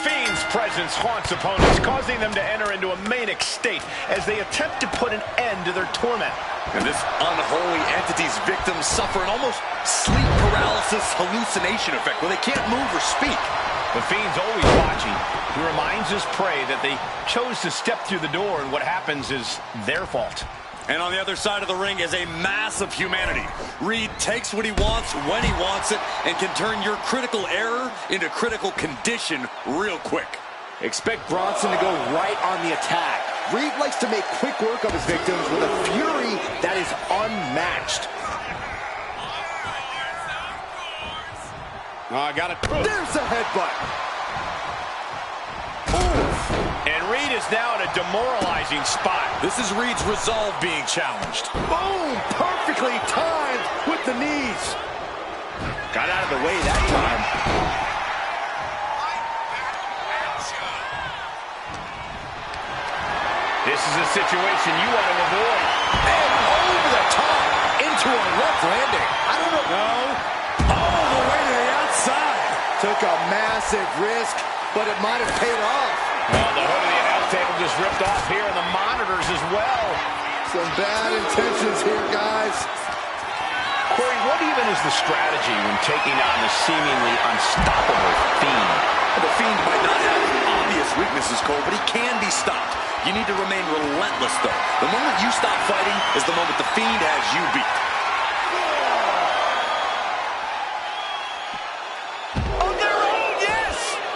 Fiend's presence haunts opponents, causing them to enter into a manic state as they attempt to put an end to their torment. And this unholy entity's victims suffer an almost sleep paralysis hallucination effect where they can't move or speak. The Fiend's always watching. He reminds his prey that they chose to step through the door, and what happens is their fault. And on the other side of the ring is a mass of humanity. Reed takes what he wants when he wants it and can turn your critical error into critical condition real quick. Expect Bronson to go right on the attack. Reed likes to make quick work of his victims with a fury that is unmatched. Oh, got it. There's a headbutt. And Reed is now in a demoralizing spot. This is Reed's resolve being challenged. Boom! Perfectly timed with the knees. Got out of the way that time. This is a situation you want to avoid. And over the top into a rough landing. I don't know. No. All the way to the outside. Took a massive risk, but it might have paid off. Well, the hood of the announce table just ripped off here, and the monitors as well. Some bad intentions here, guys. Corey, what even is the strategy when taking on the seemingly unstoppable Fiend? Well, the Fiend might not have obvious weaknesses, Cole, but he can be stopped. You need to remain relentless, though. The moment you stop fighting is the moment the Fiend has you beat.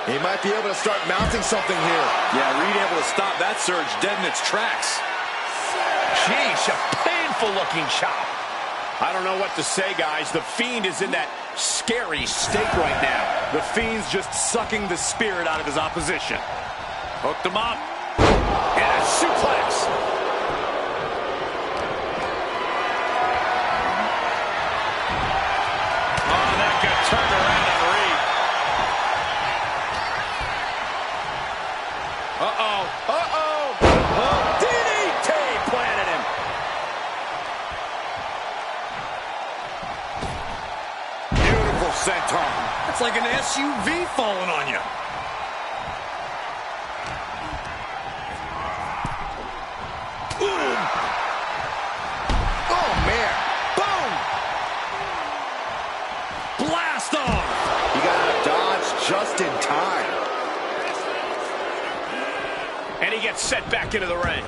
He might be able to start mounting something here. Yeah, Reed able to stop that surge dead in its tracks. Jeez, a painful-looking chop. I don't know what to say, guys. The Fiend is in that scary state right now. The Fiend's just sucking the spirit out of his opposition. Hooked him up. And a suplex. Oh, that got turned around on Reed. Uh-oh. Uh-oh. DDT planted him. Beautiful senton. It's like an SUV falling on you. Boom. Oh, man. Boom. Blast off. He got out of dodge just in time. And he gets set back into the ring.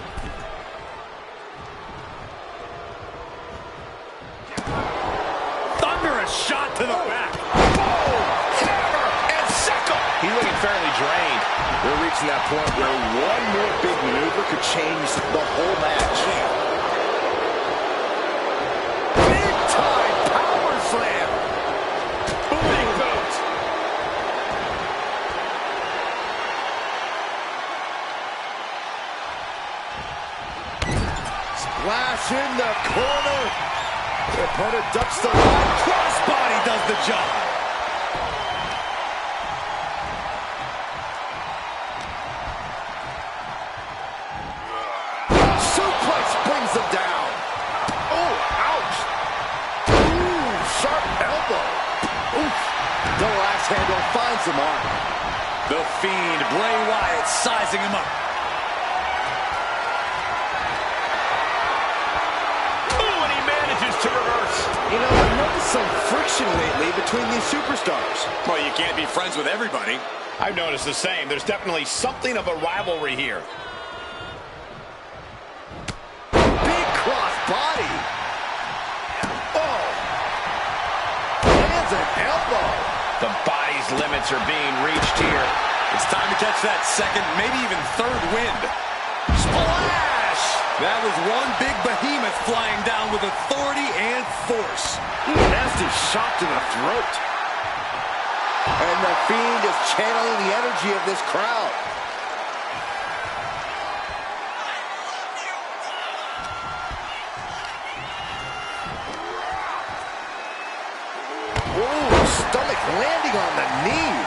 Thunderous shot to the back. Boom! Hammer and sickle. He's looking fairly drained. We're reaching that point where one more big maneuver could change the whole match. Big time power slam. Booting boot. Splash in the corner. The opponent ducks the line. Crossbody does the job. Suplex brings him down. Oh, ouch. Ooh, sharp elbow. Oof. Double axe handle finds the mark. The Fiend, Bray Wyatt, sizing him up. Ooh, and he manages to reverse. You know, I've noticed some friction lately between these superstars. Well, you can't be friends with everybody. I've noticed the same. There's definitely something of a rivalry here. Big cross body. Oh. Lands an elbow. The body's limits are being reached here. It's time to catch that second, maybe even third wind. Splash! That was one big behemoth flying down with authority and force. Nasty shot to the throat. And the Fiend is channeling the energy of this crowd. Ooh, stomach landing on the knee.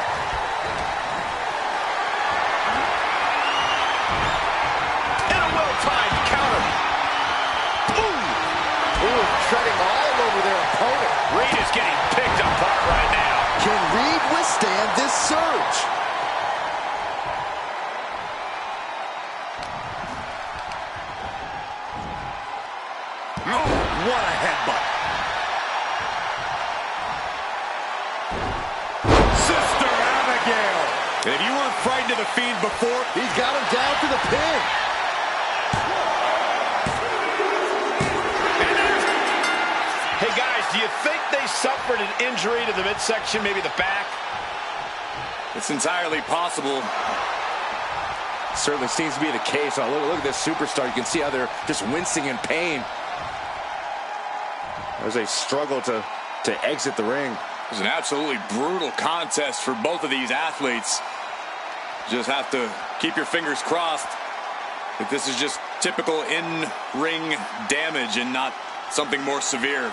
And a well-timed counter. Ooh, treading all over their opponent. Reed is getting picked apart right now. Can Reed withstand this surge? And if you weren't frightened of the Fiend before, he's got him down to the pin. Hey, guys, do you think they suffered an injury to the midsection, maybe the back? It's entirely possible. Certainly seems to be the case. Oh, look at this superstar. You can see how they're just wincing in pain as they struggle to exit the ring. It was an absolutely brutal contest for both of these athletes. Just have to keep your fingers crossed that this is just typical in-ring damage and not something more severe.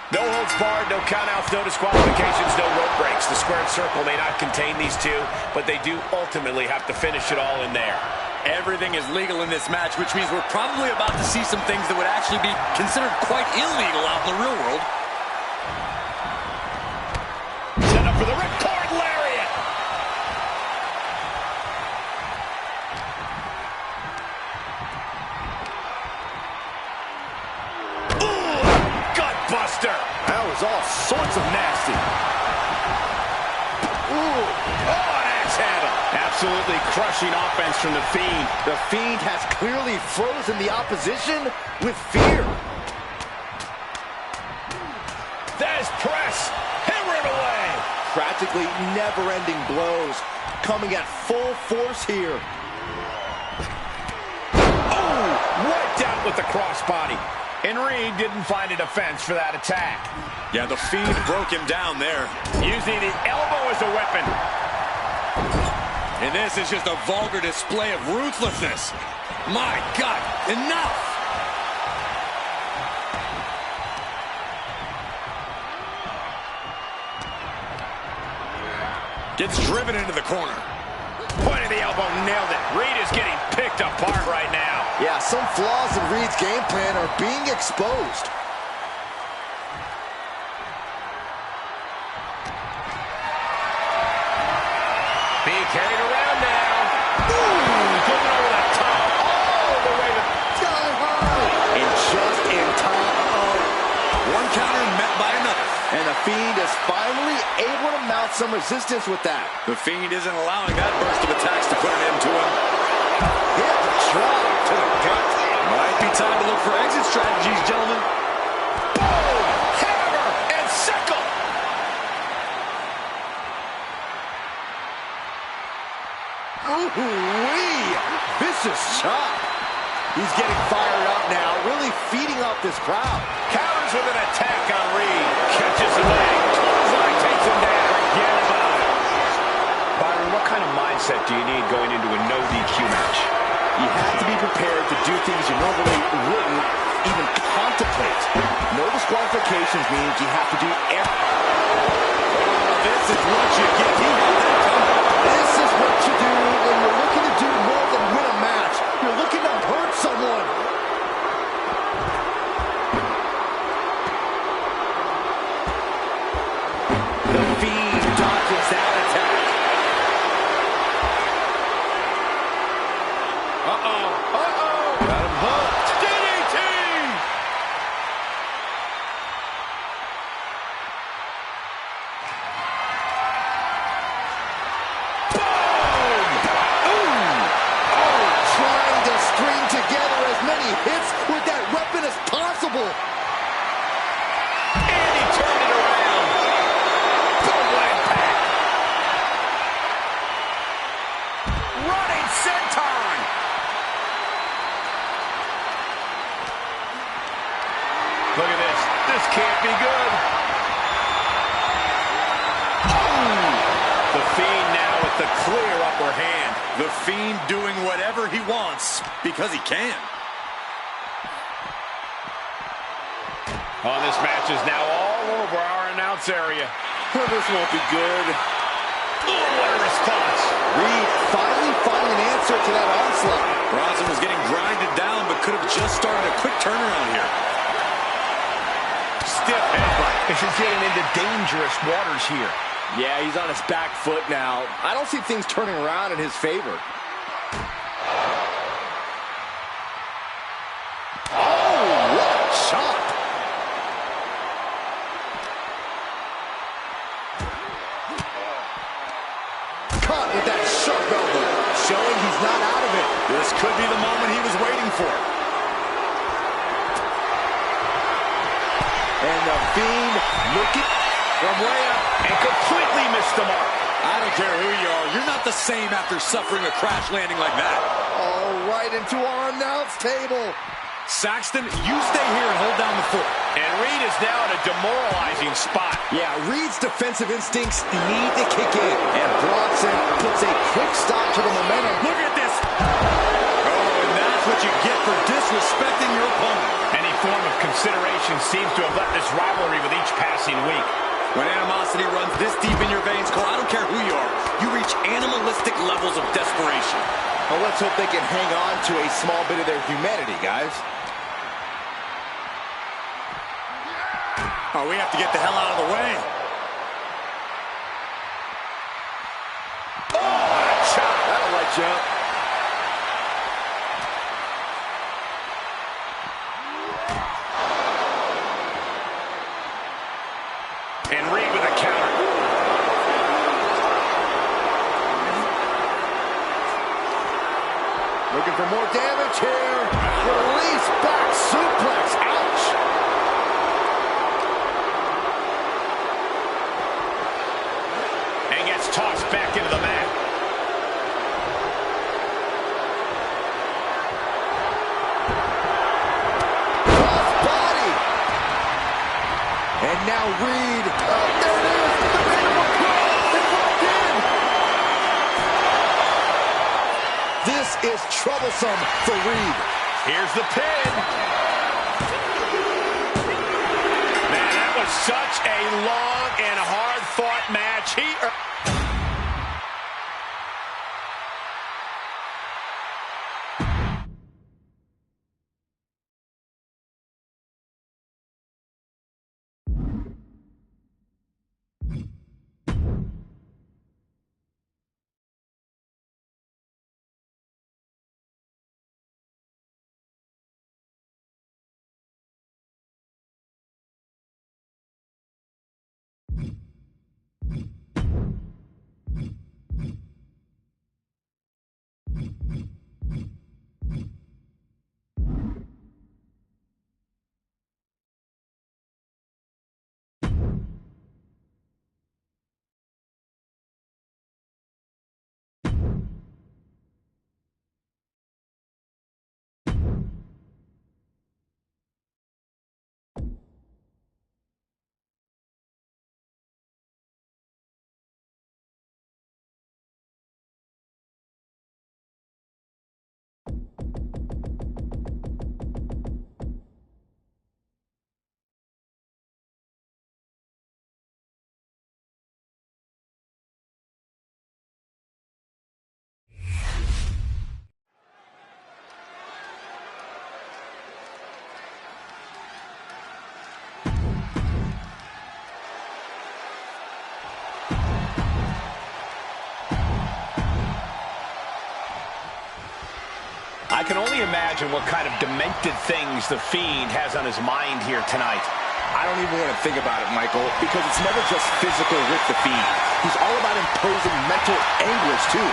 No holds barred, no countouts, no disqualifications, no rope breaks. The squared circle may not contain these two, but they do ultimately have to finish it all in there. Everything is legal in this match, which means we're probably about to see some things that would actually be considered quite illegal out in the real world. Set up for the ripcord lariat. Buster. That was all sorts of nasty. Ooh. Oh, an axe handle. Absolutely crushing offense from the Fiend. The Fiend has clearly frozen the opposition with fear. There's press. Hammer it away. Practically never-ending blows coming at full force here. Oh, wiped out with the crossbody. And Reed didn't find a defense for that attack. Yeah, the Fiend broke him down there. Using the elbow as a weapon. And this is just a vulgar display of ruthlessness. My God, enough! Gets driven into the corner. Point of the elbow, nailed it. Reed is getting picked apart right now. Yeah, some flaws in Reed's game plan are being exposed. Being carried around now. Ooh, going over the top. All the way to Sky high. And just in time. One counter met by another. And the Fiend is finally able to mount some resistance with that. The Fiend isn't allowing that burst of attacks to put an end to him. Hit the drop to the gut. Might be time to look for exit strategies, gentlemen. boom, hammer, and sickle. Ooh-wee! Vicious chop. He's getting fired up now, really feeding off this crowd. Counters with an attack on Reed. Catches the leg. Clothesline takes him down. Forget about it. Byron, what kind of mindset do you need going into a no DQ match? you normally wouldn't even contemplate. No disqualifications means you have to do everything. This is what you get. He had that coming. This is what you do when you're looking to do more than win a match. You're looking to hurt someone. The Fiend dodges that attack. Got him hooked. DDT! Trying to string together as many hits with that weapon as possible. And he turned it around. Total impact. Running senton. Look at this. This can't be good. The Fiend now with the clear upper hand. The Fiend doing whatever he wants because he can. Oh, this match is now all over our announce area. This won't be good. Oh, what a response. Reed finally finding an answer to that onslaught. Bronson was getting grinded down, but could have just started a quick turnaround here. Stiff headbutt. This is getting into dangerous waters here. Yeah, he's on his back foot now. I don't see things turning around in his favor. Oh, what a chop. Caught with that sharp elbow, showing he's not out of it. This could be the moment he was waiting for. And the Fiend looking from way up And completely missed the mark. I don't care who you are. You're not the same after suffering a crash landing like that. all right into our announce table. Saxton, you stay here and hold down the fort. And Reed is now in a demoralizing spot. Yeah, Reed's defensive instincts need to kick in. And Bronson puts a quick stop to the momentum. Look at this. Oh, and that's what you get for disrespecting your opponent. Any form of consideration seems to have left this rivalry with each passing week. When animosity runs this deep in your veins, Cole, I don't care who you are, you reach animalistic levels of desperation. Well, let's hope they can hang on to a small bit of their humanity, guys. Oh, we have to get the hell out of the way. Oh, what a chop. That'll light you up. And Reed with a counter. Looking for more damage here. Release back suplex. Ouch. And gets tossed back into the mat. Cross body. And now Reed. Oh, there it is. The Mandible Claw. It walked in. This is troublesome for Reed. Here's the pin. Man, that was such a long and hard-fought match. I can only imagine what kind of demented things the Fiend has on his mind here tonight. I don't even want to think about it, Michael, because it's never just physical with the Fiend. He's all about imposing mental anguish, too.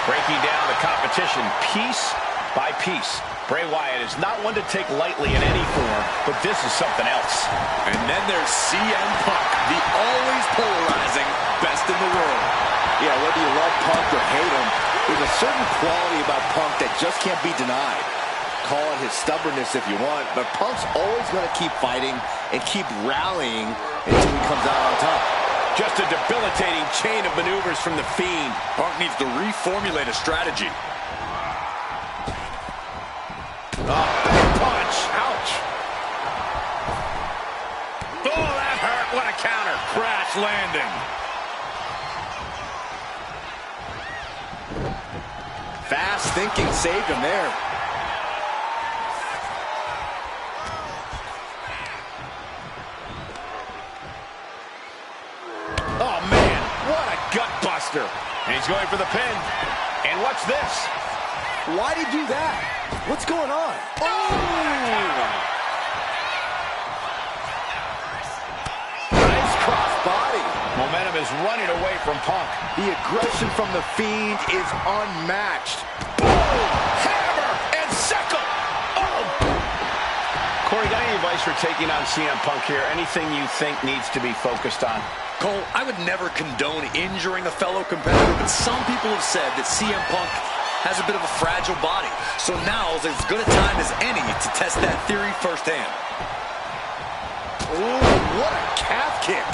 Breaking down the competition piece by piece. Bray Wyatt is not one to take lightly in any form, but this is something else. And then there's CM Punk, the always polarizing best in the world. Yeah, whether you love Punk or hate him, there's a certain quality about Punk that just can't be denied. Call it his stubbornness if you want, but Punk's always going to keep fighting and keep rallying until he comes out on top. Just a debilitating chain of maneuvers from the Fiend. Punk needs to reformulate a strategy. Oh, big punch. Ouch. Oh, that hurt. What a counter. Crash landing. Fast thinking saved him there. Oh, man. What a gut buster. And he's going for the pin. And what's this? Why'd he do that? What's going on? Oh! Nice cross body. Momentum is running away from Punk. The aggression from the Fiend is unmatched. Boom! Hammer and sickle. Oh! Corey, got any advice for taking on CM Punk here? Anything you think needs to be focused on? Cole, I would never condone injuring a fellow competitor, but some people have said that CM Punk has a bit of a fragile body. So now is as good a time as any to test that theory firsthand. Ooh, what a calf kick.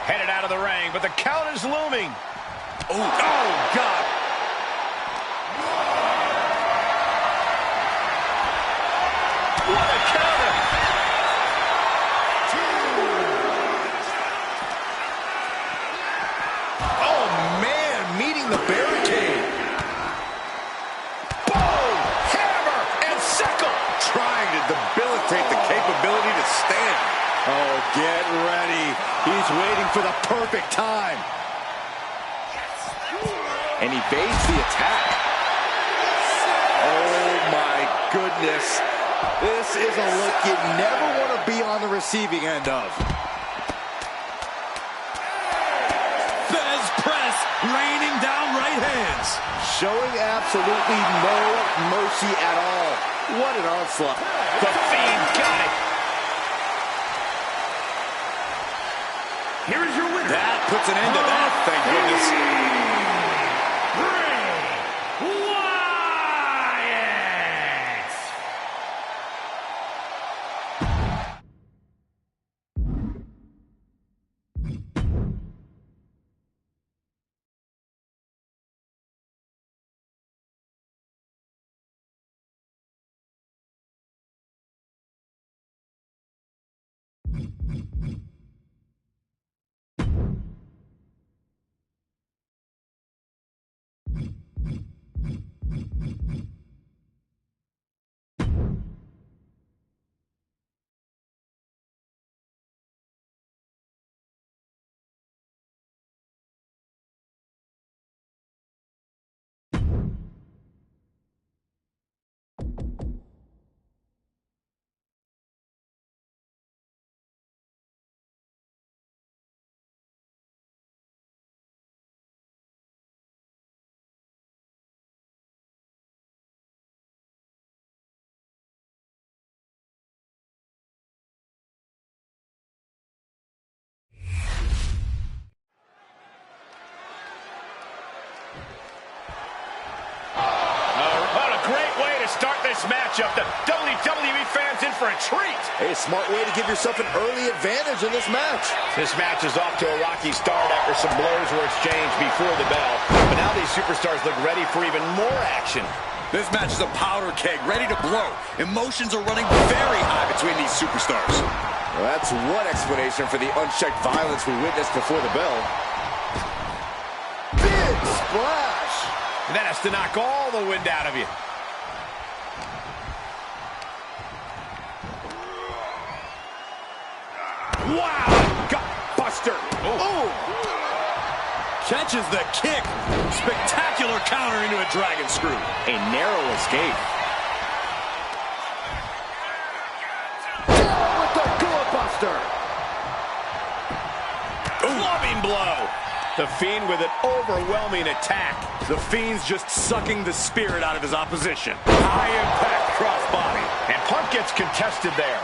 Headed out of the ring, but the count is looming. Oh, God. What a counter. Oh, man, meeting the barricade. Boom! Hammer and sickle. Trying to debilitate the capability to stand. Oh, get ready. He's waiting for the perfect time. And evades the attack. Oh, my goodness. This is a look you never want to be on the receiving end of. Fez press, raining down right hands. Showing absolutely no mercy at all. What an onslaught. The Fiend got it. Here is your winner. That puts an end to that, thank goodness. Start this matchup. The WWE fans in for a treat. A smart way to give yourself an early advantage in this match. This match is off to a rocky start after some blows were exchanged before the bell. But now these superstars look ready for even more action. This match is a powder keg, ready to blow. Emotions are running very high between these superstars. Well, that's one explanation for the unchecked violence we witnessed before the bell. Big splash. And that has to knock all the wind out of you. Wow, gut buster. Oh. Catches the kick. Spectacular counter into a dragon screw. A narrow escape. Down with the Gula Buster. Clubbing blow. The Fiend with an overwhelming attack. The Fiend's just sucking the spirit out of his opposition. High impact crossbody. And Punk gets contested there.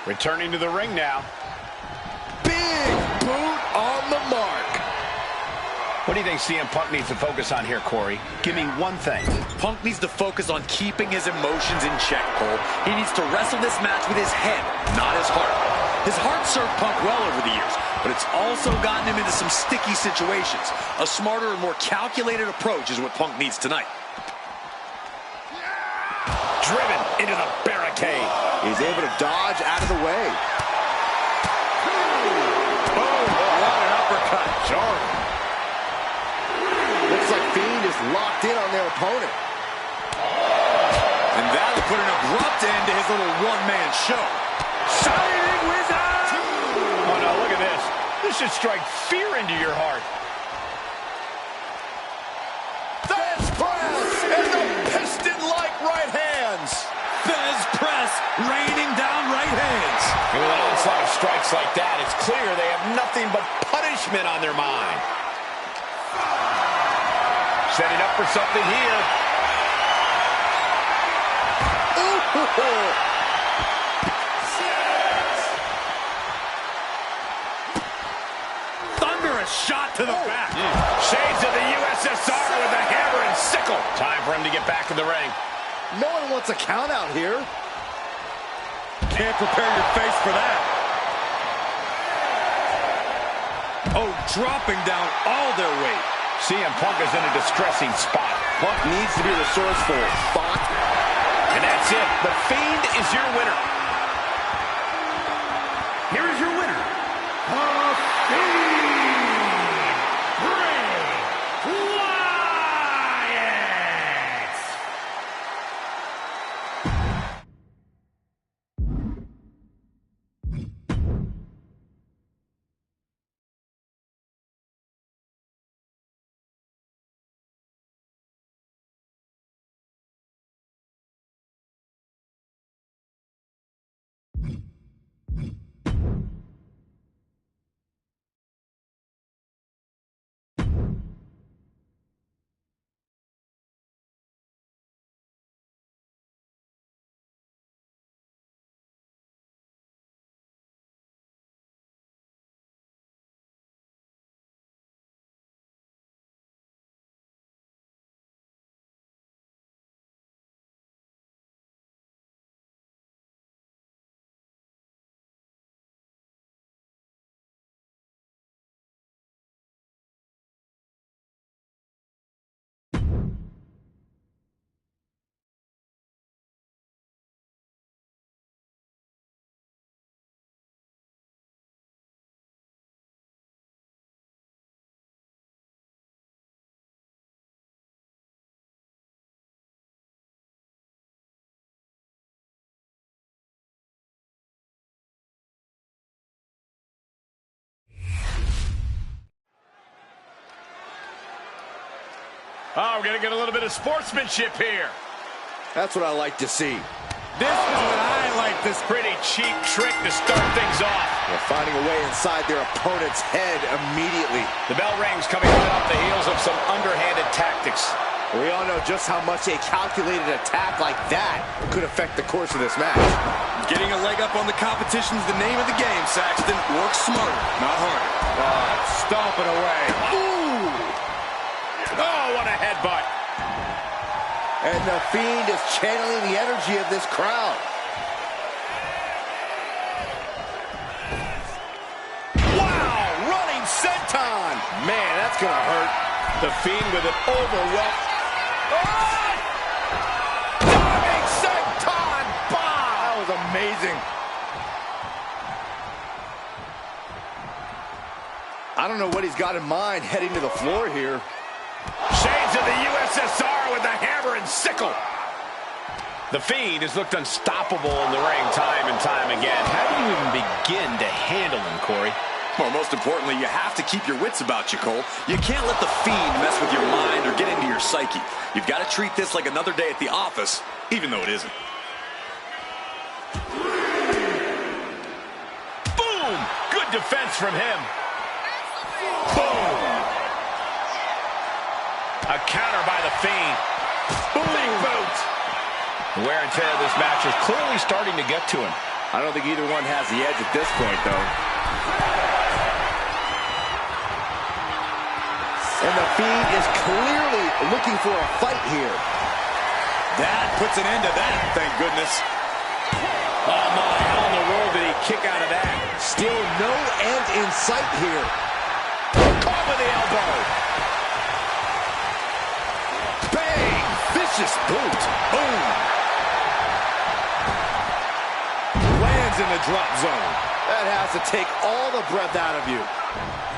Returning to the ring now. Big boot on the mark. What do you think CM Punk needs to focus on here, Corey? Give me one thing. Punk needs to focus on keeping his emotions in check, Cole. He needs to wrestle this match with his head, not his heart. His heart served Punk well over the years, but it's also gotten him into some sticky situations. A smarter and more calculated approach is what Punk needs tonight. Driven into the barricade. He's able to dodge out of the way. Boom! What an uppercut. Jordan. Looks like Fiend is locked in on their opponent. And that'll put an abrupt end to his little one-man show. Shining Wizard! Oh, no, look at this. This should strike fear into your heart. Fez press and the piston-like right hands. Fez press, raining down right hands. And with an onslaught of strikes like that, it's clear they have nothing but punishment on their mind. Setting up for something here. Thunderous shot to the back. Shades of the USSR with a hammer and sickle. Time for him to get back in the ring. No one wants a count out here. Can't prepare your face for that. Oh, dropping down all their weight. CM Punk is in a distressing spot. Punk needs to be resourceful. Spot. And that's it. The Fiend is your winner. Here is your winner. The Fiend. Bray Wyatt. Oh, we're going to get a little bit of sportsmanship here. That's what I like to see. This is what I like, this pretty cheap trick to start things off. They're finding a way inside their opponent's head immediately. The bell rings coming right off the heels of some underhanded tactics. We all know just how much a calculated attack like that could affect the course of this match. Getting a leg up on the competition is the name of the game, Saxton. Work smarter, not harder. Stomping away. Ooh! Oh, what a headbutt. And the Fiend is channeling the energy of this crowd. Wow, running senton. Man, that's going to hurt. The Fiend with an overwhelm. Oh! Diving senton bomb. That was amazing. I don't know what he's got in mind heading to the floor here. Shades of the USSR with the hammer and sickle. The Fiend has looked unstoppable in the ring time and time again. How do you even begin to handle him, Corey? Well, most importantly, you have to keep your wits about you, Cole. You can't let the Fiend mess with your mind or get into your psyche. You've got to treat this like another day at the office, even though it isn't. Boom! Good defense from him. Boom! A counter by the Fiend. Boom! Big boot! The wear and tear of this match is clearly starting to get to him. I don't think either one has the edge at this point, though. And the Fiend is clearly looking for a fight here. That puts an end to that, thank goodness. Oh my, how in the world did he kick out of that? Still no end in sight here. Caught with the elbow. Bang! Vicious boot. Boom! Lands in the drop zone. That has to take all the breath out of you.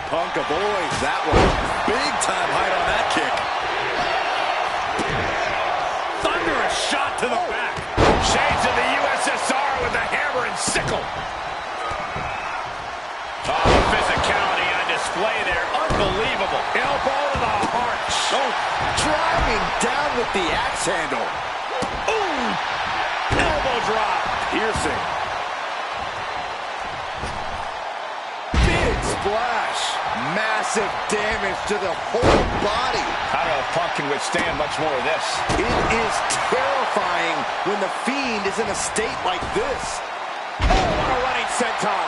Punk avoids that one. Big time height on that kick. Thunderous shot to the back. Shades of the USSR with the hammer and sickle. Oh, physicality on display there. Unbelievable. Elbow to the heart. Oh, driving down with the axe handle. Ooh! Elbow drop. Piercing. Big splash. Massive damage to the whole body. I don't know if Punk can withstand much more of this. It is terrifying when the Fiend is in a state like this. Oh, what a running senton.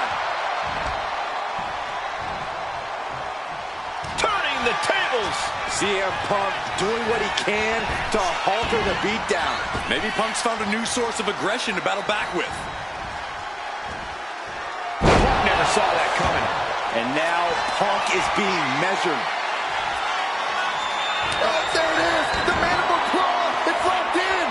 Turning the tables. CM Punk doing what he can to halter the beatdown. Maybe Punk's found a new source of aggression to battle back with. Punk never saw that coming. And now Punk is being measured. Oh, there it is! The mandible claw! It's locked in!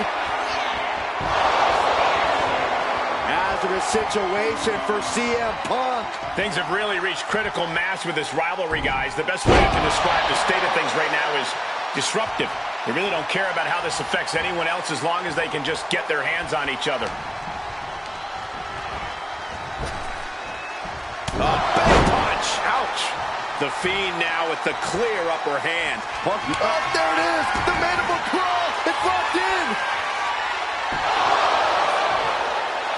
Hazardous situation for CM Punk. Things have really reached critical mass with this rivalry, guys. The best way I can describe the state of things right now is disruptive. They really don't care about how this affects anyone else as long as they can just get their hands on each other. A big punch. Ouch. The Fiend now with the clear upper hand. Punk. Oh, there it is! The mandible claw! It's locked in!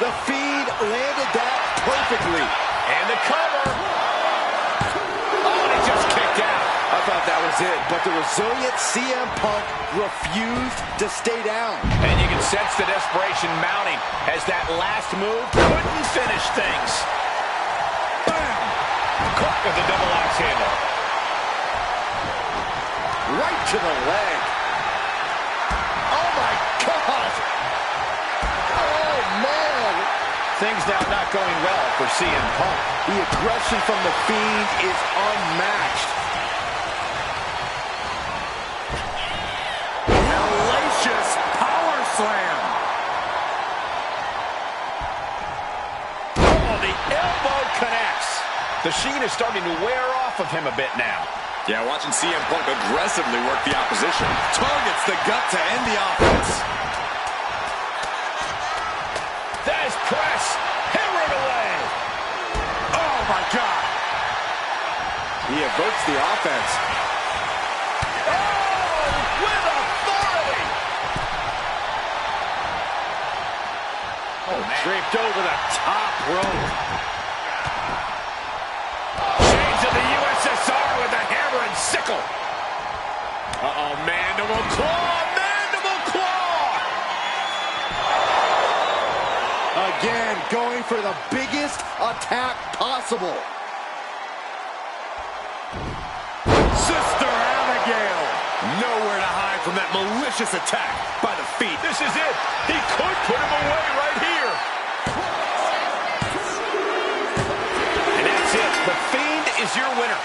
The Fiend landed that perfectly. And the cover. Oh, and he just kicked out. I thought that was it, but the resilient CM Punk refused to stay down. And you can sense the desperation mounting as that last move couldn't finish things. Bam! Caught with the double axe handle. Right to the leg. Oh, my God. Oh, man. Things now not going well for CM Punk. The aggression from the Fiend is unmatched. Hellacious power slam. Oh, the elbow connects. The Sheen is starting to wear off of him a bit now. Yeah, watching CM Punk aggressively work the opposition. Targets the gut to end the offense. That is press. Hammered away. Oh, my God. He averts the offense. Oh, with authority. Oh, man. Draped over the top rope. Shades of the USSR with the hammer and sickle. Uh-oh, mandible claw, mandible claw. Again, going for the biggest attack possible. Sister Abigail. Nowhere to hide from that malicious attack by the Fiend. This is it. He could put him away right here. And that's it. The Fiend is your winner.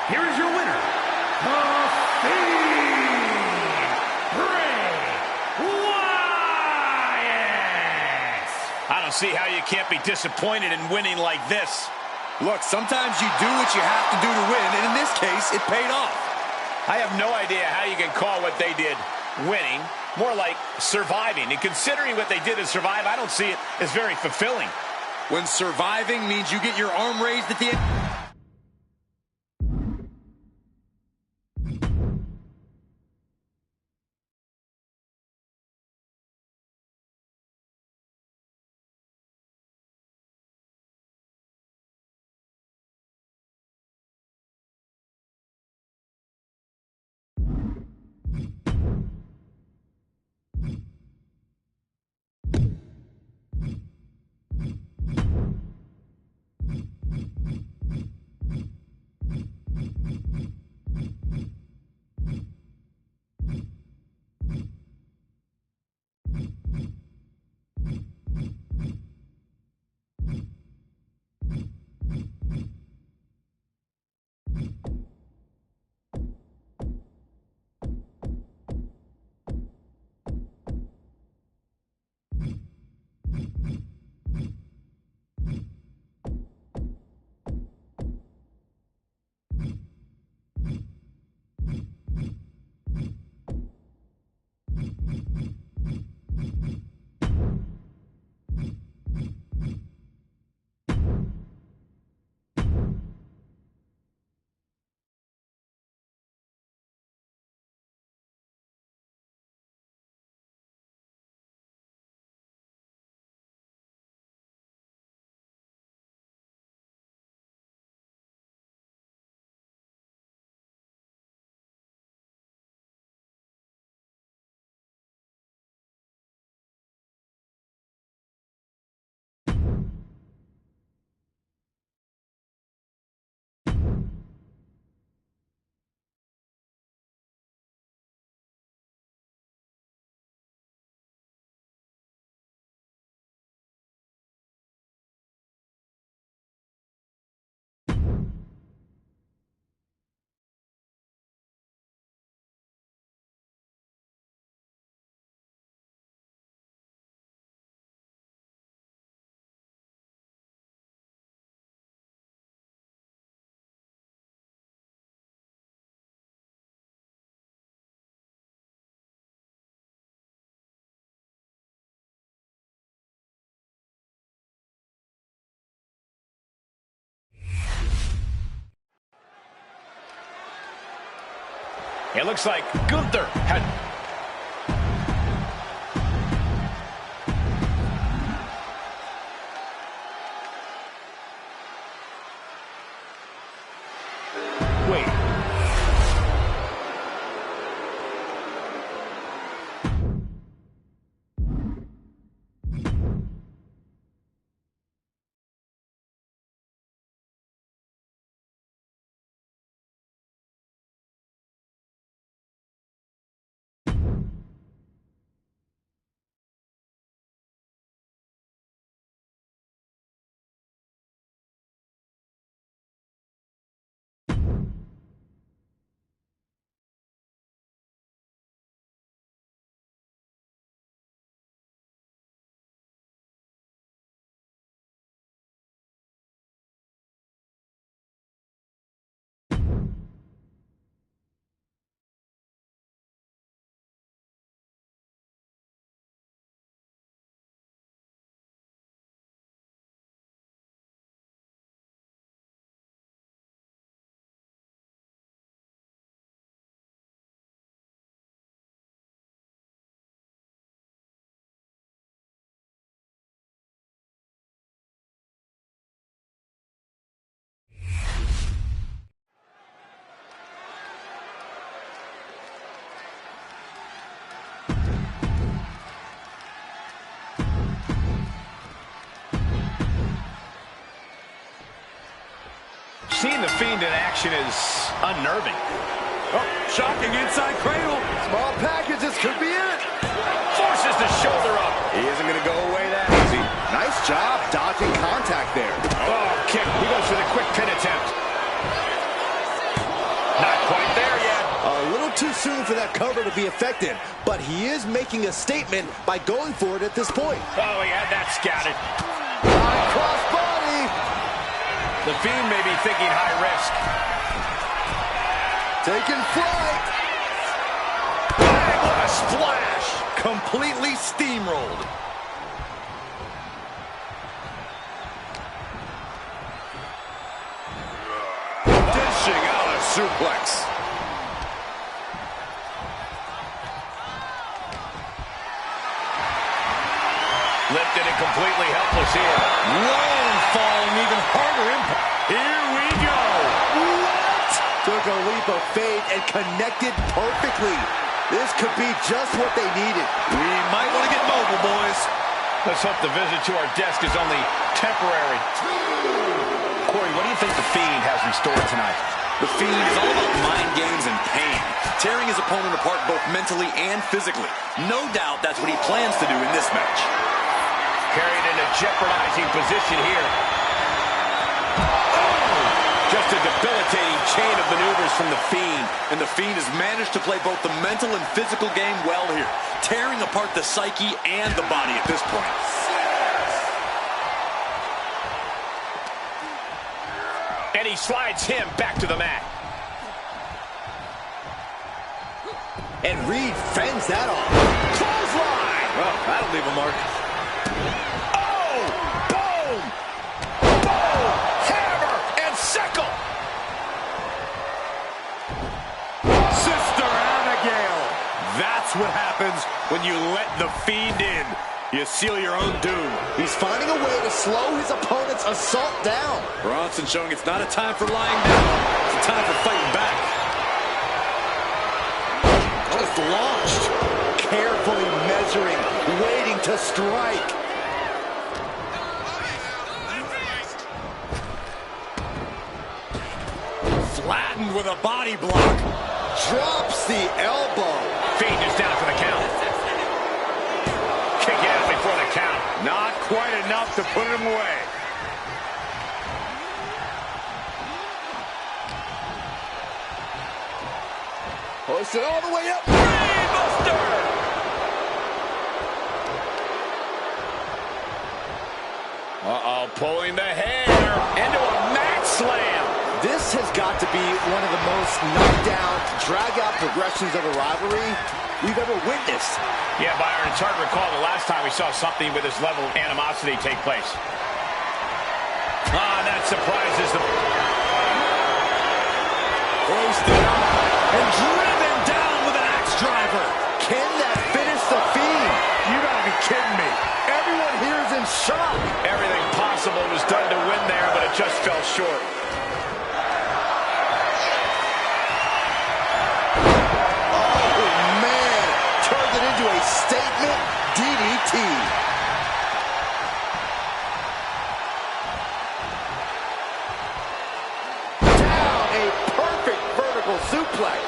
Here is your winner, The Fiend, Bray Wyatt. I don't see how you can't be disappointed in winning like this. Look, sometimes you do what you have to do to win, and in this case, it paid off. I have no idea how you can call what they did winning, more like surviving. And considering what they did to survive, I don't see it as very fulfilling. When surviving means you get your arm raised at the end. It looks like Gunther had... Wait. Seeing the Fiend in action is unnerving. Oh, shocking inside cradle. Small packages could be it. Forces the shoulder up. He isn't going to go away that easy. Nice job dodging contact there. Oh, kick. He goes for the quick pin attempt. Not quite there yet. A little too soon for that cover to be effective, but he is making a statement by going for it at this point. Oh, he had that scouted. Crossbody. The Fiend may be thinking high risk. Taking flight. Bang, what a Splash! Completely steamrolled. Dishing out a suplex. Lifted and completely helpless here. Whoa, falling even harder impact. Here we go. What? Took a leap of faith and connected perfectly. This could be just what they needed. We might want to get mobile, boys. Let's hope the visit to our desk is only temporary. Corey, what do you think the Fiend has in store tonight? The Fiend is all about mind games and pain, tearing his opponent apart both mentally and physically. No doubt that's what he plans to do in this match. Carried in a jeopardizing position here. Oh, just a debilitating chain of maneuvers from the Fiend. And the Fiend has managed to play both the mental and physical game well here, tearing apart the psyche and the body at this point. And he slides him back to the mat. And Reed fends that off. Clothesline! Well, that'll leave a mark. Oh! Boom! Boom! Hammer and sickle! Sister Abigail! That's what happens when you let the Fiend in. You seal your own doom. He's finding a way to slow his opponent's assault down. Bronson showing it's not a time for lying down. It's a time for fighting back. Oh, it's launched. Carefully measuring, waiting to strike. Flattened with a body block. Drops the elbow. Fiend is down for the count. Kick out before the count. Not quite enough to put him away. Hoist it all the way up. Brainbuster! Uh-oh, pulling the hair into a mat slam. This has got to be one of the most knockdown, drag-out progressions of a rivalry we've ever witnessed. Yeah, Byron, it's hard to recall the last time we saw something with this level of animosity take place. Ah, that surprises the... Hoisted up and driven down with an axe driver. Can that finish the Fiend? You gotta be kidding me. Everyone here is in shock. Everything possible was done to win there, but it just fell short. Into a statement DDT. Down, a perfect vertical suplex.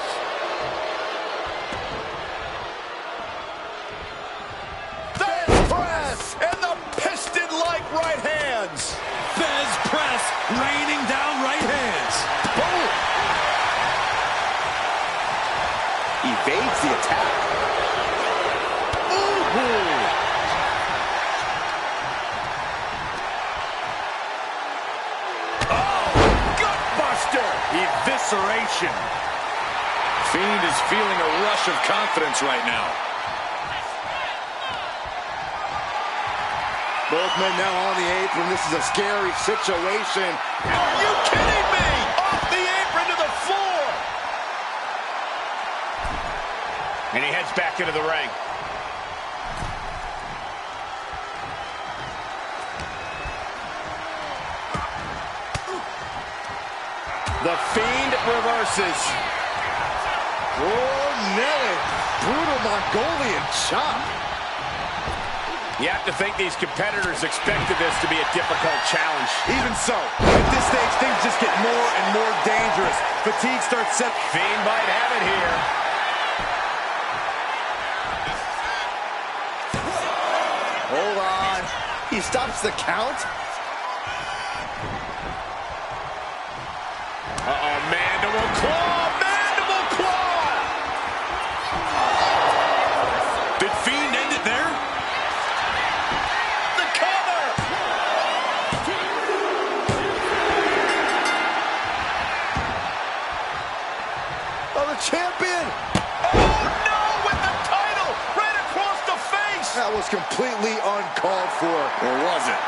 Fez press and the piston-like right hands. Fez press, raining down right hands. Boom. Evades the attack. Evisceration. Fiend is feeling a rush of confidence right now. Both men now on the apron. This is a scary situation. Are you kidding me? Off the apron to the floor. And he heads back into the ring. The Fiend reverses. Oh, Nelly. Brutal Mongolian chop. You have to think these competitors expected this to be a difficult challenge. Even so, at this stage, things just get more and more dangerous. Fatigue starts set. Fiend might have it here. Hold on. He stops the count. Uh-oh, mandible claw! Mandible claw! Did Fiend end it there? The cover! Oh, the champion! Oh, no! With the title was completely uncalled for. Or was it?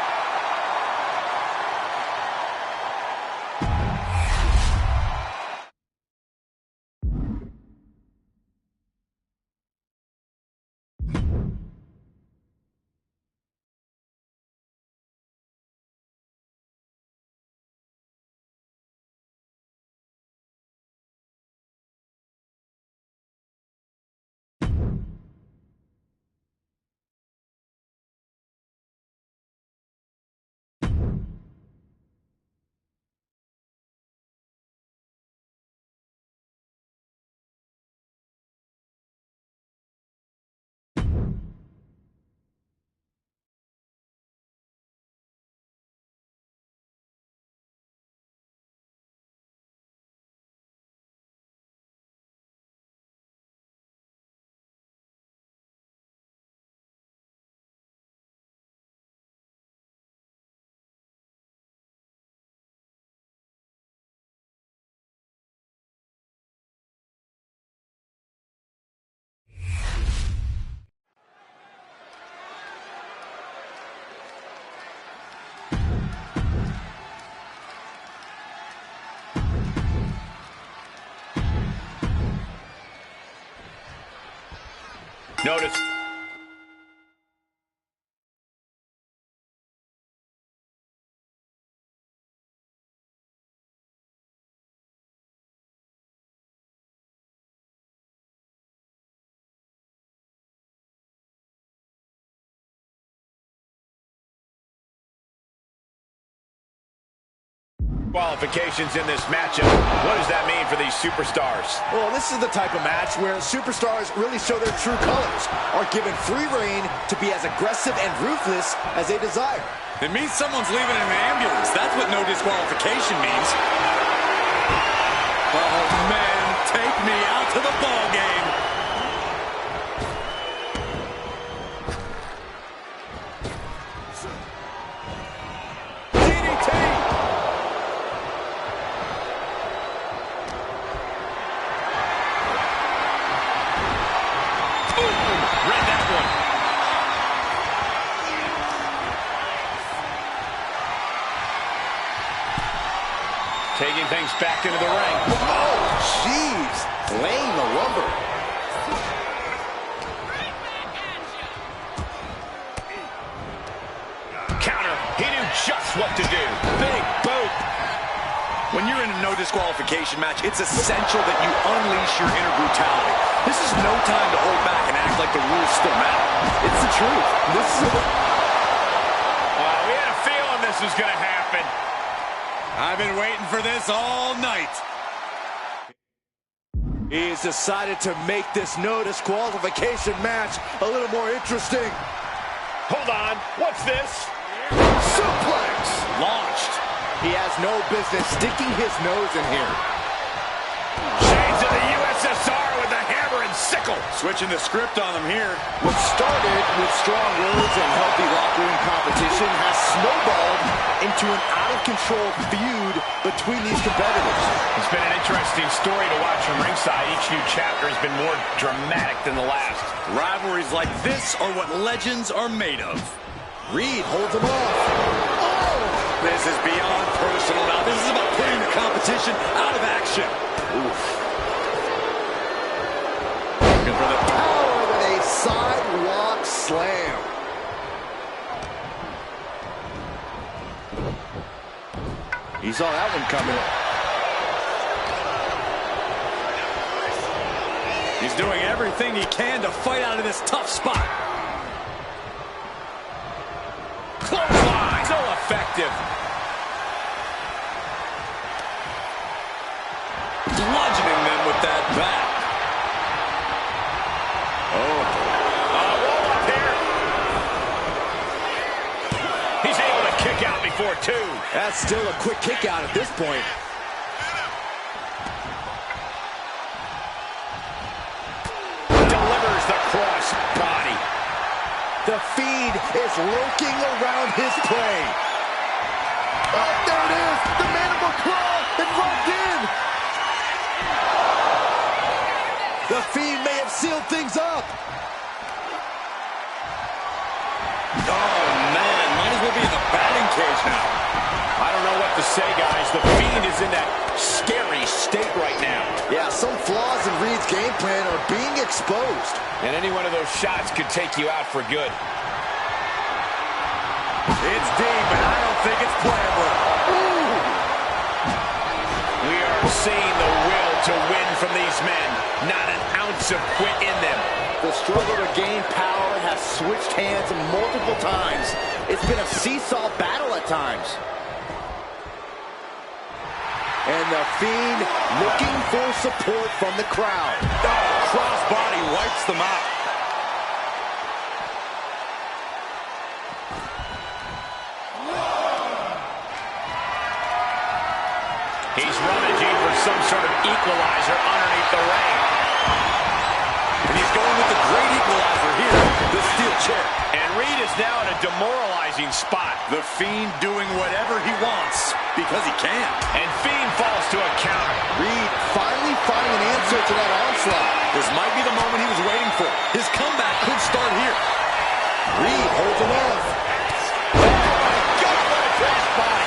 Notice. Qualifications in this matchup. What does that mean for these superstars? Well, this is the type of match where superstars really show their true colors, are given free reign to be as aggressive and ruthless as they desire. It means someone's leaving in an ambulance. That's what no disqualification means. Oh, man, take me out to the ball game. Taking things back into the ring. Oh, jeez. Laying the lumber. Counter. He knew just what to do. Big boot. When you're in a no disqualification match, it's essential that you unleash your inner brutality. This is no time to hold back and act like the rules still matter. It's the truth. This is we had a feeling this was going to happen. I've been waiting for this all night. He's decided to make this no disqualification match a little more interesting. Hold on. What's this? Suplex! Launched. He has no business sticking his nose in here. Shades of the USSR with the hammer and sickle. Switching the script on them here. What started with strong words and healthy locker room competition has snowballed into an out-of-control feud between these competitors. It's been an interesting story to watch from ringside. Each new chapter has been more dramatic than the last. Rivalries like this are what legends are made of. Reed holds him off. Oh! This is beyond personal now. This is about putting the competition out of action. Oof. Looking for the power with a sidewalk slam. He saw that one coming. He's doing everything he can to fight out of this tough spot. Clothesline. So effective. Bludgeoning them with that bat. Roll up here. He's able to kick out before two. That's still a quick kick out at this point. Delivers the cross body. The Fiend is lurking around his prey. Oh, there it is. The mandible claw is locked in. The Fiend may have sealed things up. Oh, man, might as well be in the batting cage now. I don't know what to say, guys. The Fiend is in that scary state right now. Yeah, some flaws in Reed's game plan are being exposed. And any one of those shots could take you out for good. It's deep, and I don't think it's playable. We are seeing the will to win from these men. Not an ounce of quit in them. The struggle to gain power has switched hands multiple times. It's been a seesaw battle at times. And the Fiend looking for support from the crowd. Oh, crossbody wipes them out. He's rummaging for some sort of equalizer underneath the ring. And he's going with the great equalizer here, the steel chair. And Reed is now in a demoralizing spot. The Fiend doing whatever he wants because he can. And Fiend falls to a counter. Reed finally finding an answer to that onslaught. This might be the moment he was waiting for. His comeback could start here. Reed holds him off. Oh, my God, what a crash body.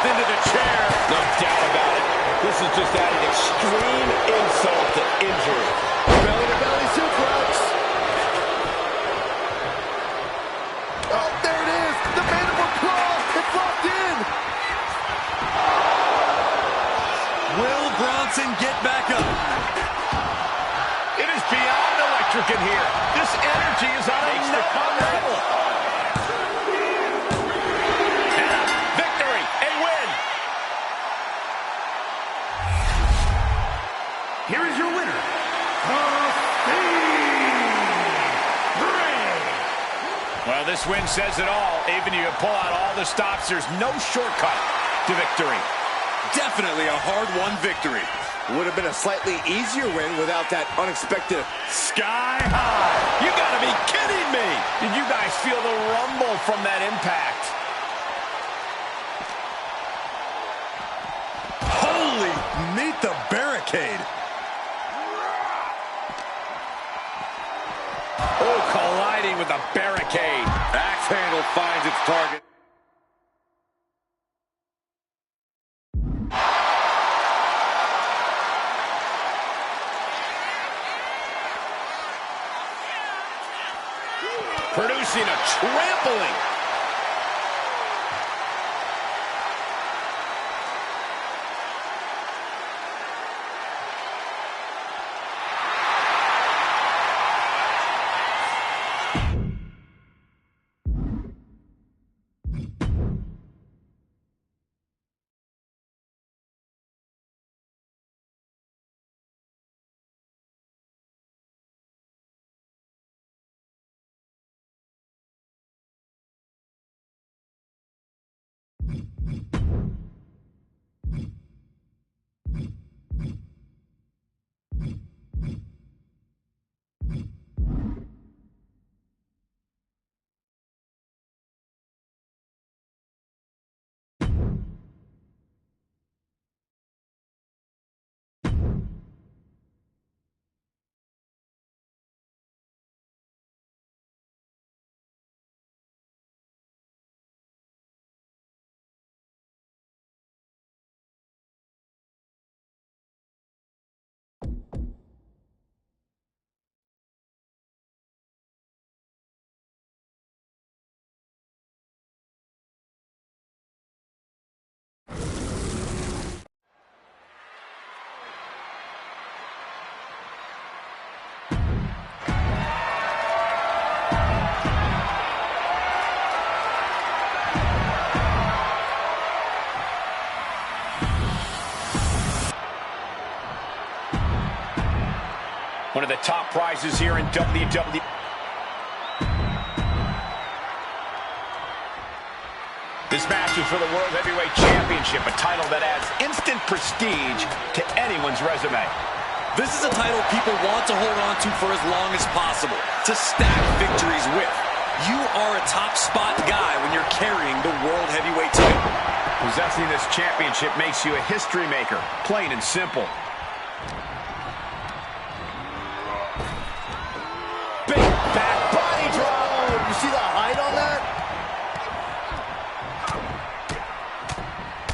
Into the chair. No doubt about it. This is just adding extreme insult to injury. Belly-to-belly suplex. Oh, there it is. The mandible claw. It's locked in. Will Bronson get back up? It is beyond electric in here. This energy is on another level. Here is your winner, the Fiend. Well, this win says it all. Even if you pull out all the stops, there's no shortcut to victory. Definitely a hard-won victory. Would have been a slightly easier win without that unexpected Sky high. You gotta be kidding me. Did you guys feel the rumble from that impact? Holy, meet the barricade. Oh, colliding with a barricade. Axe handle finds its target. Producing a trampling. One of the top prizes here in WWE. This match is for the World Heavyweight Championship, a title that adds instant prestige to anyone's resume. This is a title people want to hold on to for as long as possible, to stack victories with. You are a top spot guy when you're carrying the World Heavyweight title. Possessing this championship makes you a history maker, plain and simple. Big back body drop. You see the height on that?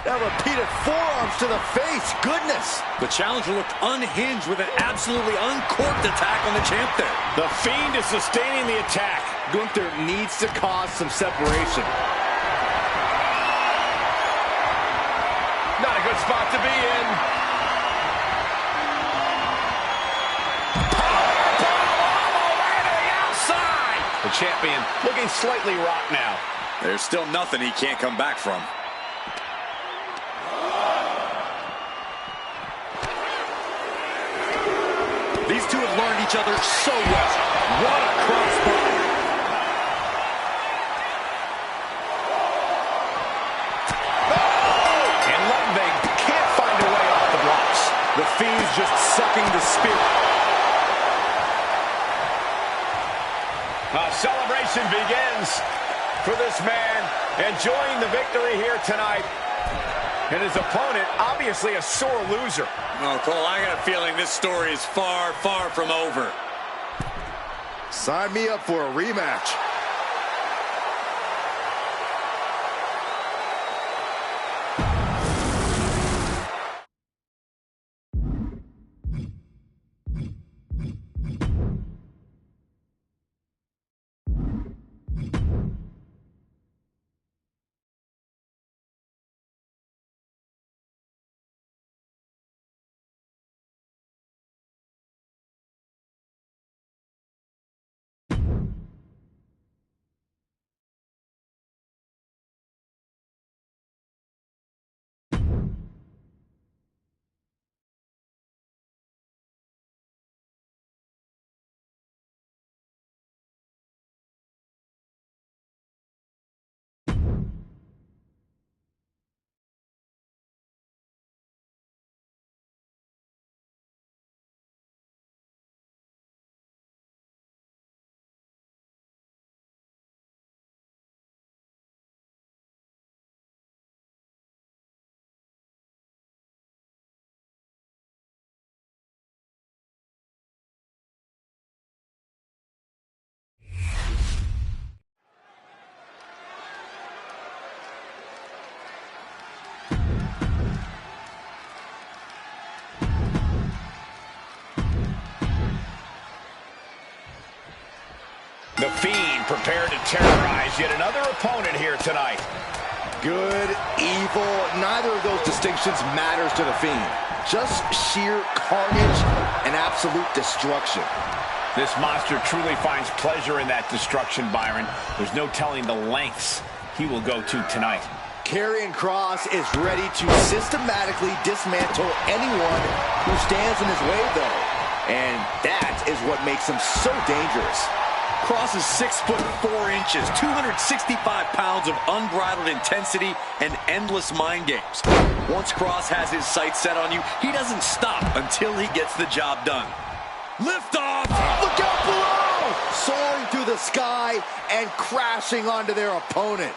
Now repeated forearms to the face. Goodness. The challenger looked unhinged with an absolutely uncorked attack on the champ there. The Fiend is sustaining the attack. Gunther needs to cause some separation. Not a good spot to be in. Powerbomb all the way to the outside. The champion looking slightly rocked now. There's still nothing he can't come back from. These two have learned each other so well. What a crossbody. And Ludwig can't find a way off the blocks. The Fiend's just sucking the spirit. Celebration begins for this man, enjoying the victory here tonight. And his opponent, obviously a sore loser. Oh, Cole, I got a feeling this story is far, far from over. Sign me up for a rematch. The Fiend prepared to terrorize yet another opponent here tonight. Good, evil, neither of those distinctions matters to the Fiend. Just sheer carnage and absolute destruction. This monster truly finds pleasure in that destruction, Byron. There's no telling the lengths he will go to tonight. Karrion Kross is ready to systematically dismantle anyone who stands in his way, though. And that is what makes him so dangerous. Kross is 6'4", 265 pounds of unbridled intensity and endless mind games. Once Kross has his sights set on you, he doesn't stop until he gets the job done. Lift off! Look out below! Soaring through the sky and crashing onto their opponent.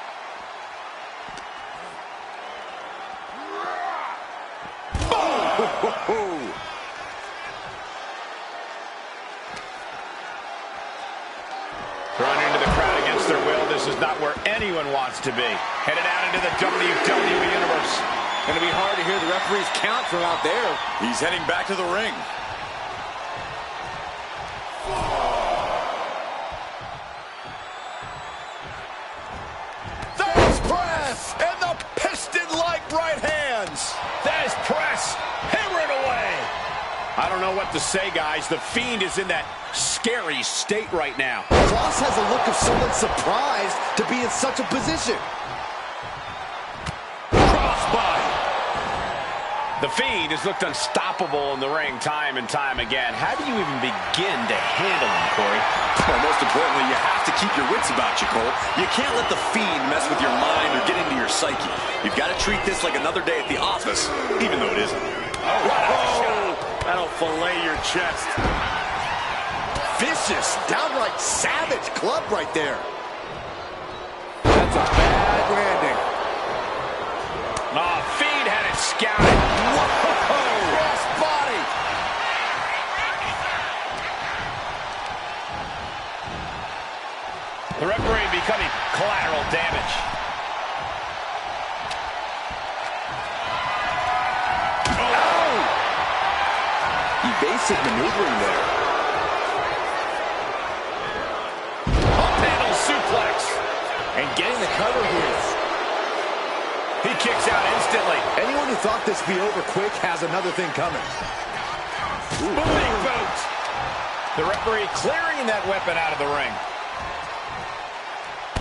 Boom! Thrown into the crowd against their will. This is not where anyone wants to be. Headed out into the WWE Universe. Going to be hard to hear the referee's count from out there. He's heading back to the ring. There's press and the piston-like right hands. There's press, hammering away. I don't know what to say, guys. The Fiend is in that scary state right now. Kross has a look of someone surprised to be in such a position. Crossbody. The Fiend has looked unstoppable in the ring time and time again. How do you even begin to handle him, Corey? Well, most importantly, you have to keep your wits about you, Cole. You can't let the Fiend mess with your mind or get into your psyche. You've got to treat this like another day at the office, even though it isn't. Oh, that'll fillet your chest. Vicious, downright savage club right there. it's a bad landing. Oh, Fiend had it scouted. Whoa! Cross body. The referee becoming collateral damage. Oh! Evasive maneuvering there. Up handle suplex. And getting the cover here. He kicks out instantly. Anyone who thought this would be over quick has another thing coming. Booting boot. The referee clearing that weapon out of the ring.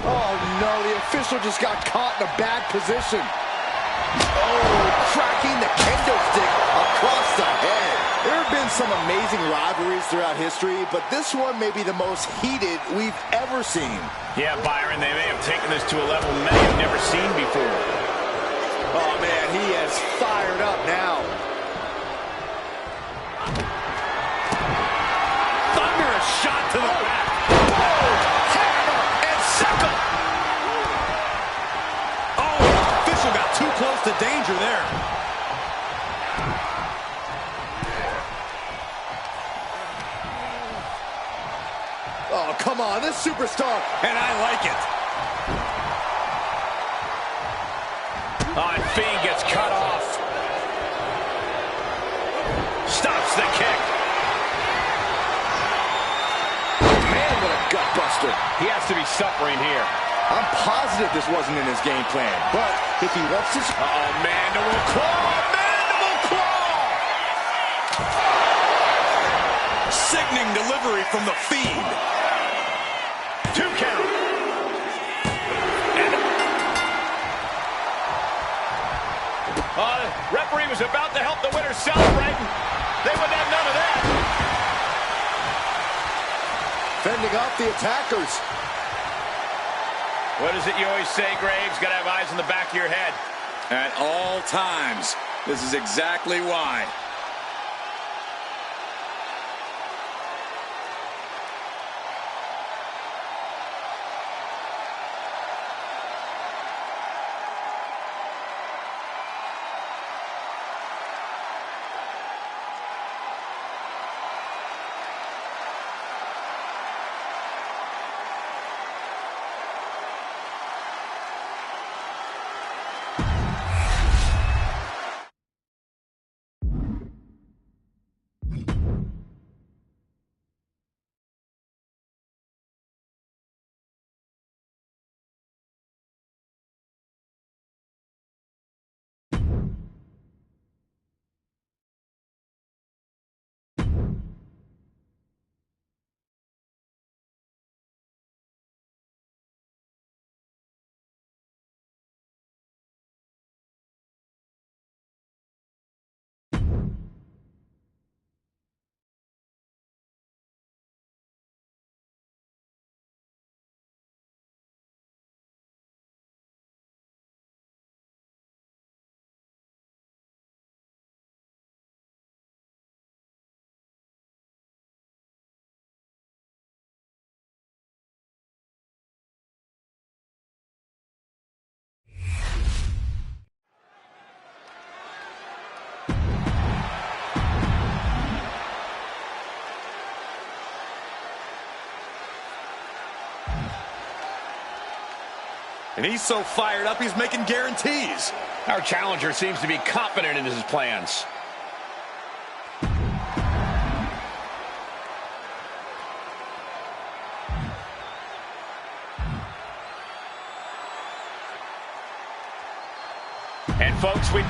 Oh no, the official just got caught in a bad position. Oh, cracking the kendo stick across the head. There have been some amazing rivalries throughout history, but this one may be the most heated we've ever seen. Yeah, Byron, they may have taken this to a level many have never seen before. Oh man, he is fired up now. Thunderous shot to the back. Whoa! Hammer and sickle. Oh, the official got too close to danger there. Oh, come on, this superstar. And I like it. Oh, and Fiend gets cut off. Stops the kick. Man, what a gut buster. He has to be suffering here. I'm positive this wasn't in his game plan, but if he wants to... Uh-oh, mandible claw! Mandible claw! Sickening delivery from the Fiend. 2 count. Referee was about to help the winner celebrate. They wouldn't have none of that. Fending off the attackers. What is it you always say, Graves? Got to have eyes in the back of your head. At all times. This is exactly why. And he's so fired up, he's making guarantees. Our challenger seems to be confident in his plans. And folks, we...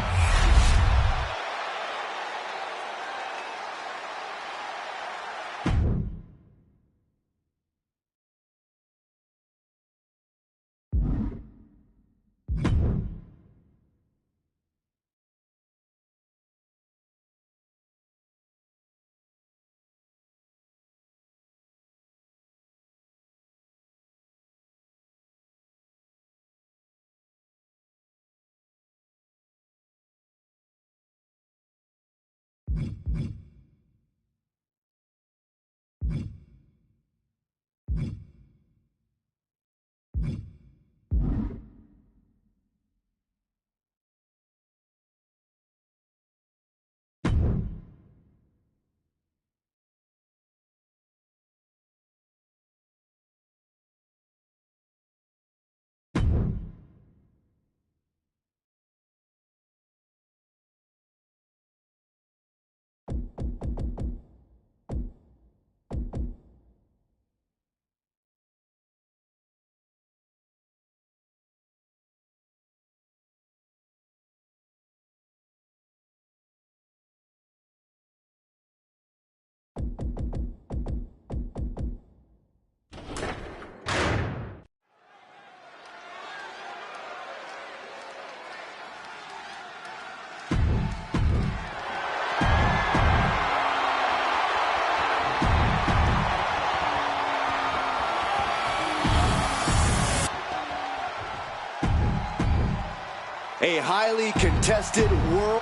A highly contested world.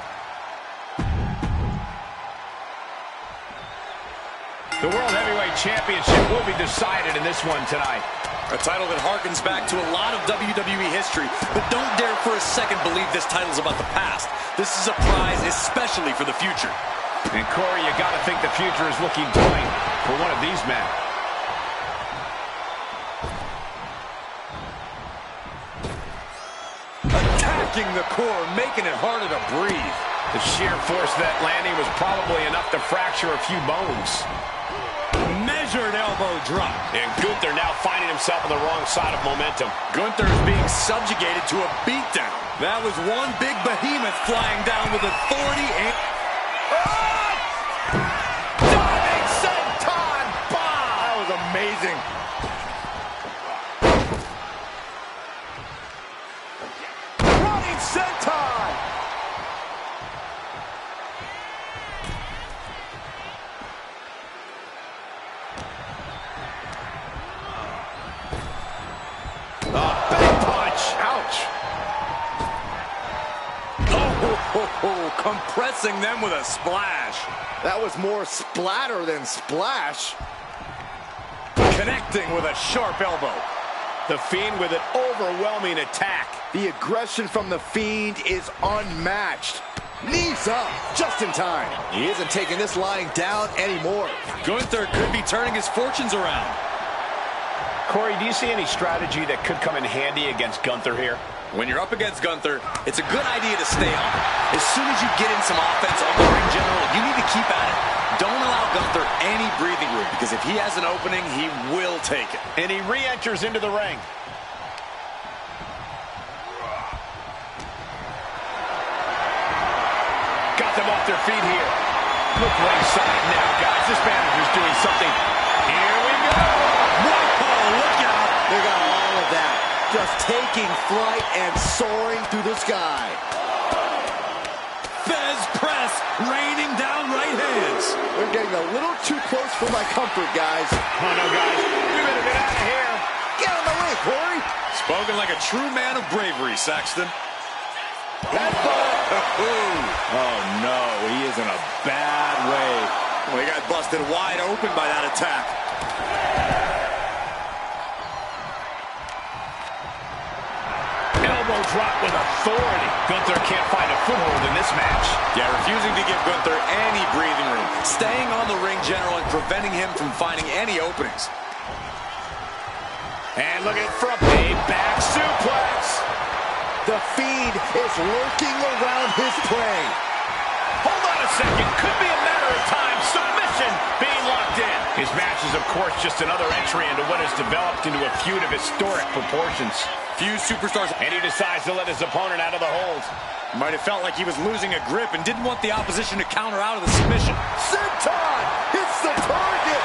The World Heavyweight Championship will be decided in this one tonight. A title that harkens back to a lot of WWE history, but don't dare for a second believe this title's about the past. This is a prize especially for the future. And Corey, you got to think the future is looking bright for one of these men. Attacking the core, making it harder to breathe. The sheer force of that landing was probably enough to fracture a few bones. Measured elbow drop. And Gunther now finding himself on the wrong side of momentum. Gunther is being subjugated to a beatdown. That was one big behemoth flying down with authority and... Diving senton bomb! That was amazing. Running senton! Big punch. Ouch. Compressing them with a splash. That was more splatter than splash. Connecting with a sharp elbow. The Fiend with an overwhelming attack. The aggression from the Fiend is unmatched. Knees up, just in time. He isn't taking this lying down anymore. Gunther could be turning his fortunes around. Corey, do you see any strategy that could come in handy against Gunther here? When you're up against Gunther, it's a good idea to stay on. As soon as you get in some offense on the ring general, you need to keep at it. Don't allow Gunther any breathing room, because if he has an opening, he will take it. And he re-enters into the ring. Got them off their feet here. Look ringside now, guys. This manager's doing something. Here we go. Whoa, look out. They got all of that. Just taking flight and soaring through the sky. Fez press, raining down right hands. We're getting a little too close for my comfort, guys. Oh, no, guys. We better get out of here. Get out of my way, Corey. Spoken like a true man of bravery, Saxton. Oh, no, he is in a bad way. Well, he got busted wide open by that attack. Elbow drop with authority. Gunther can't find a foothold in this match. Yeah, refusing to give Gunther any breathing room. Staying on the ring general and preventing him from finding any openings. And looking for a big back suplex. The Fiend is lurking around his prey. Hold on a second. Could be a matter of time. Submission being locked in. His match is, of course, just another entry into what has developed into a feud of historic proportions. Few superstars. And he decides to let his opponent out of the hold. Might have felt like he was losing a grip and didn't want the opposition to counter out of the submission. Senton hits the target.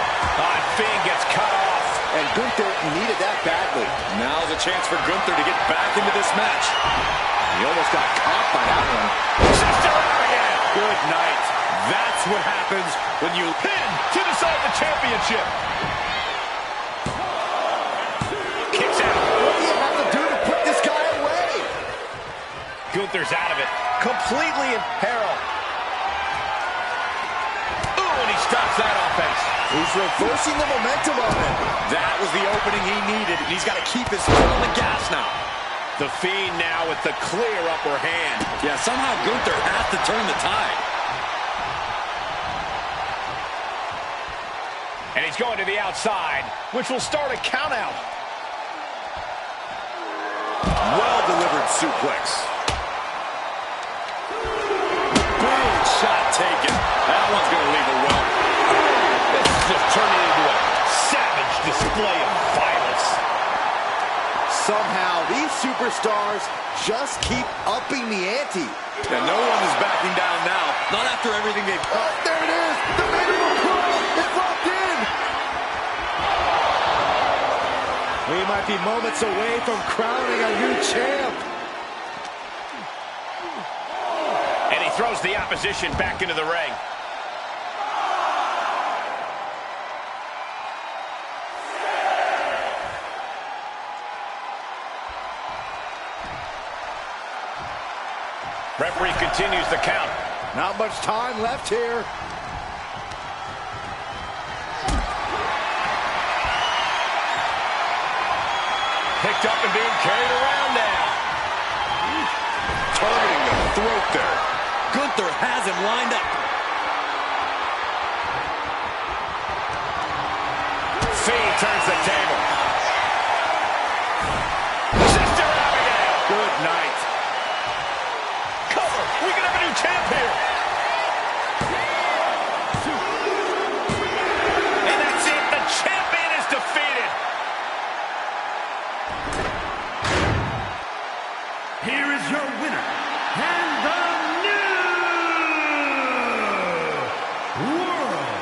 Fiend gets cut off. And Gunther needed that badly. Now's a chance for Gunther to get back into this match. He almost got caught by that one. Sister out again. Good night. That's what happens when you Pin to decide the championship. Kicks out. What do you have to do to put this guy away? Gunther's out of it. Completely in peril. Ooh, and he stops that offense. He's reversing the momentum of it. That was the opening he needed, and he's got to keep his foot on the gas now. The Fiend now with the clear upper hand. Yeah, somehow Gunther has to turn the tide. And he's going to the outside, which will start a countout. Well-delivered suplex. Big shot taken. That one's going to leave a well. This is just turning into a savage display of violence. Somehow, these superstars just keep upping the ante. And no one is backing down now. Not after everything they've... There it is! The minimum crown is locked in! We might be moments away from crowning a new champ. And he throws the opposition back into the ring. Referee continues the count. Not much time left here. Picked up and being carried around now. Targeting the throat there. Gunther has him lined up. Fiend turns the table. Sister Abigail. Good night. Cover. We can have a new champ here. And that's it. The champion is defeated. Here is your winner, and the new world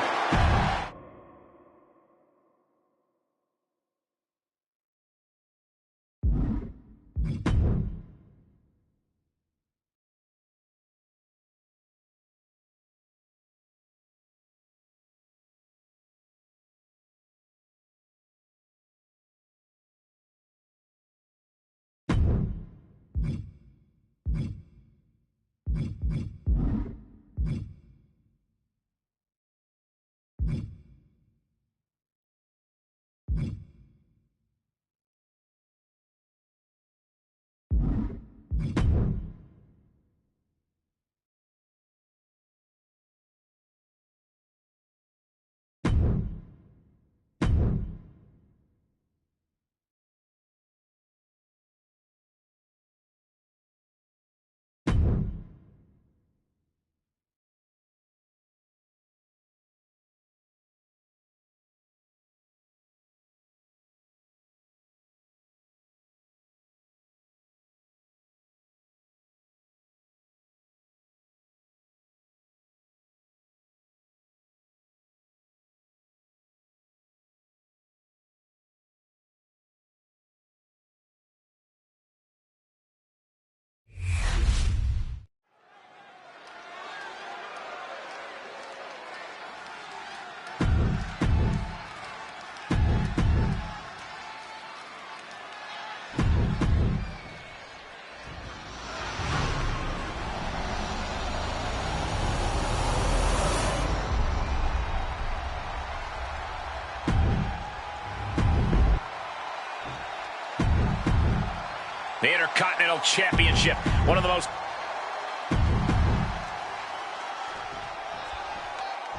The Intercontinental Championship, one of the most...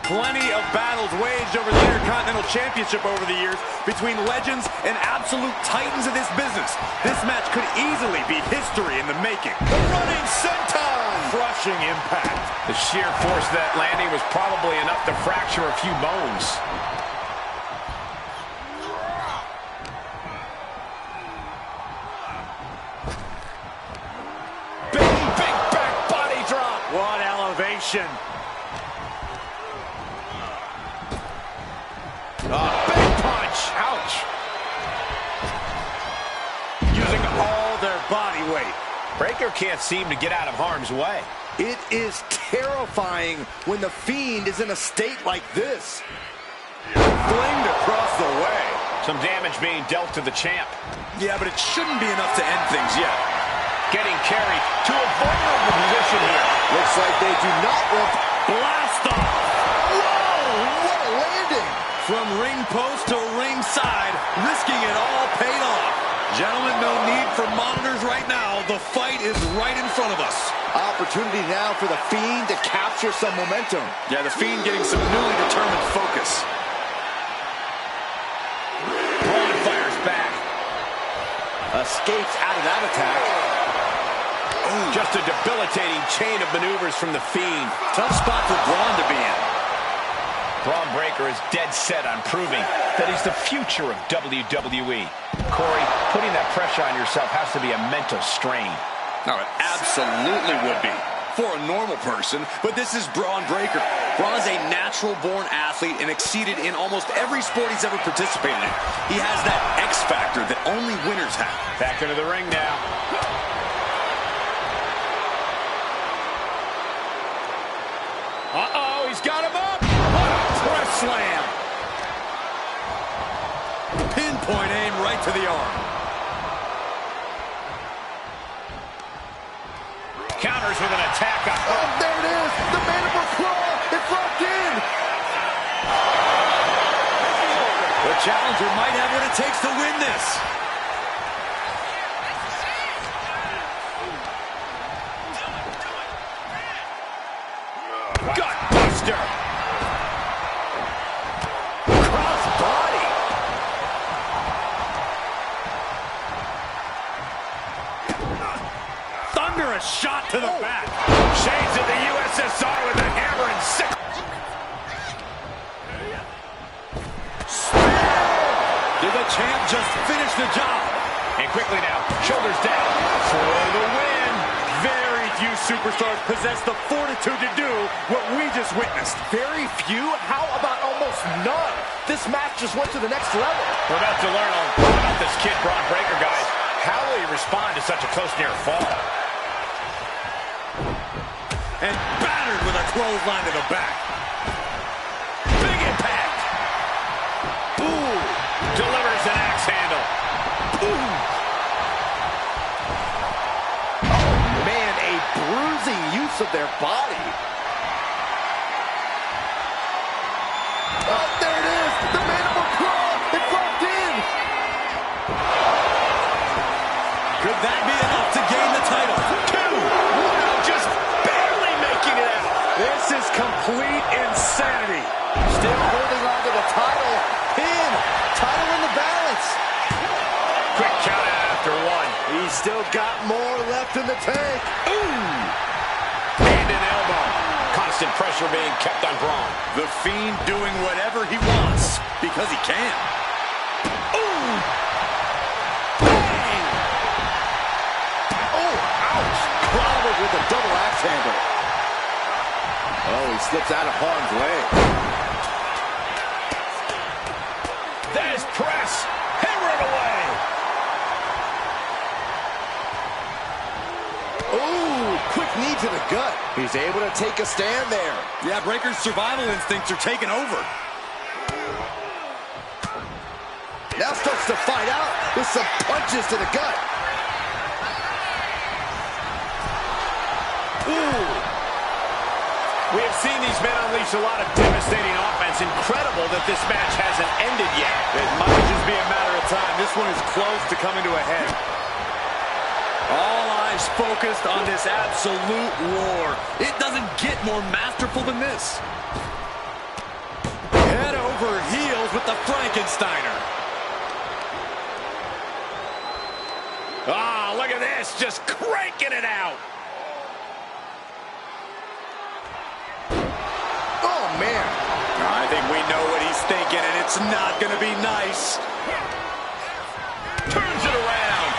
Plenty of battles waged over the Intercontinental Championship over the years between legends and absolute titans of this business. This match could easily be history in the making. The running senton! Crushing impact. The sheer force of that landing was probably enough to fracture a few bones. Big back body drop. What elevation. Big punch. Ouch. Using all their body weight. Breakker can't seem to get out of harm's way. It is terrifying when the Fiend is in a state like this. Flinged across the way. Some damage being dealt to the champ. Yeah, but it shouldn't be enough to end things yet. Getting carried to a vulnerable position here. Looks like they do not want... Blast off. Whoa, what a landing. From ring post to ringside, risking it all paid off. Gentlemen, no need for monitors right now. The fight is right in front of us. Opportunity now for the Fiend to capture some momentum. Yeah, the Fiend getting some newly determined focus. Braun fires back. Escapes out of that attack. Ooh, just a debilitating chain of maneuvers from the Fiend. Tough spot for Braun to be in. Braun Breakker is dead set on proving that he's the future of WWE. Corey, putting that pressure on yourself has to be a mental strain. No, it absolutely would be for a normal person, but this is Braun Breakker. Braun is a natural-born athlete and exceeded in almost every sport he's ever participated in. He has that X factor that only winners have. Back into the ring now. Uh-oh, he's got him up. What a press slam. Pinpoint aim right to the arm. Count counters with an attack on. Oh, there it is. The mandible claw. It's locked in. The challenger might have what it takes to win this. Gutbuster. Cross body. Thunderous shot to the back. Shades of the USSR with a hammer and sickle. Did the champ just finish the job? And quickly now, shoulders down for the win. Very few superstars possess the fortitude to do what we just witnessed. Very few? How about almost none? This match just went to the next level. We're about to learn a lot about this kid, Braun Breaker, guys. How will he respond to such a close near fall? And battered with a clothesline to the back. Big impact. Ooh. Delivers an axe handle. Ooh. Oh, man, a bruising use of their body. Oh, there it is. The mandible claw. It's locked in. Could that be enough to gain the title? Two. Wow, just barely making it out. This is complete insanity. Still holding on to the title. Pin. Title in the balance. Quick count out after one. He's still got more left in the tank. Ooh. Hand and elbow. Constant pressure being kept on Braun. The Fiend doing whatever he wants because he can. Ooh. Bang. Oh, ouch. Clobbered with a double axe handle. Oh, he slips out of harm's way. There's press. Hammer it away. Ooh, quick knee to the gut. He's able to take a stand there. Yeah, Breaker's survival instincts are taking over. Now starts to fight out with some punches to the gut. Ooh. We have seen these men unleash a lot of devastating offense. Incredible that this match hasn't ended yet. It might just be a matter of time. This one is close to coming to a head. All eyes focused on this absolute war. It doesn't get more masterful than this. Head over heels with the Frankensteiner. Ah, look at this, just cranking it out. Oh, man. I think we know what he's thinking, and it's not going to be nice. Turns it around.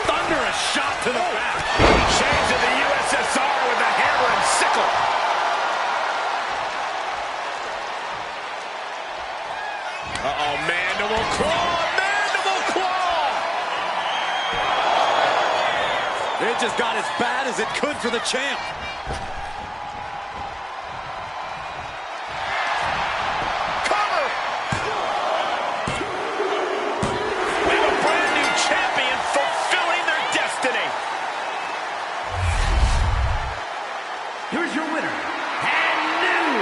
Thunderous shot to the back. Shades of the USSR with the hammer and sickle. Uh-oh, mandible claw, mandible claw. It just got as bad as it could for the champ. Here's your winner, and new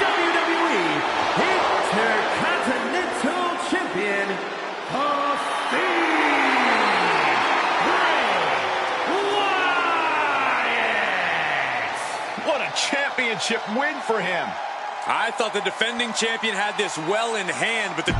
WWE Intercontinental Champion, the Fiend, Bray Wyatt! What a championship win for him. I thought the defending champion had this well in hand, but the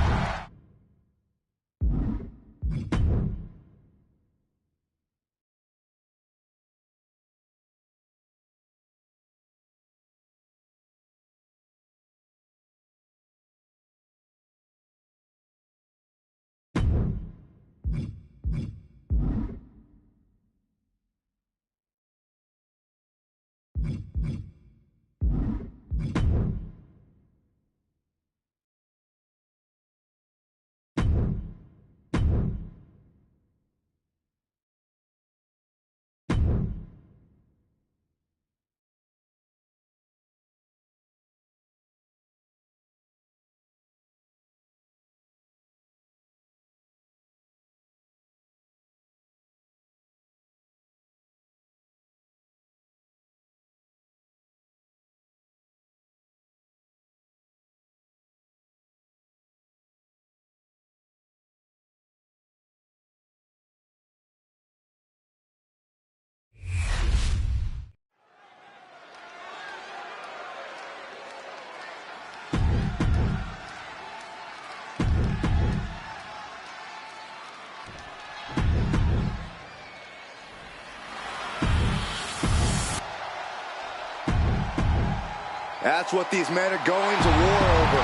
That's what these men are going to war over.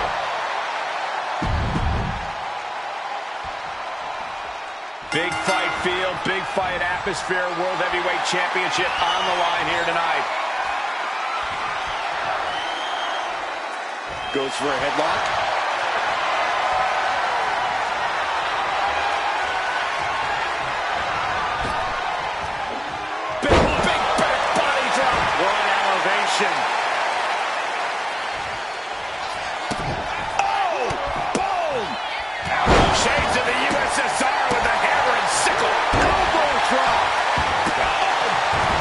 Big fight field, big fight atmosphere. World Heavyweight Championship on the line here tonight. Goes for a headlock. Oh, boom! Shades of the USSR with the hammer and sickle. Elbow drop.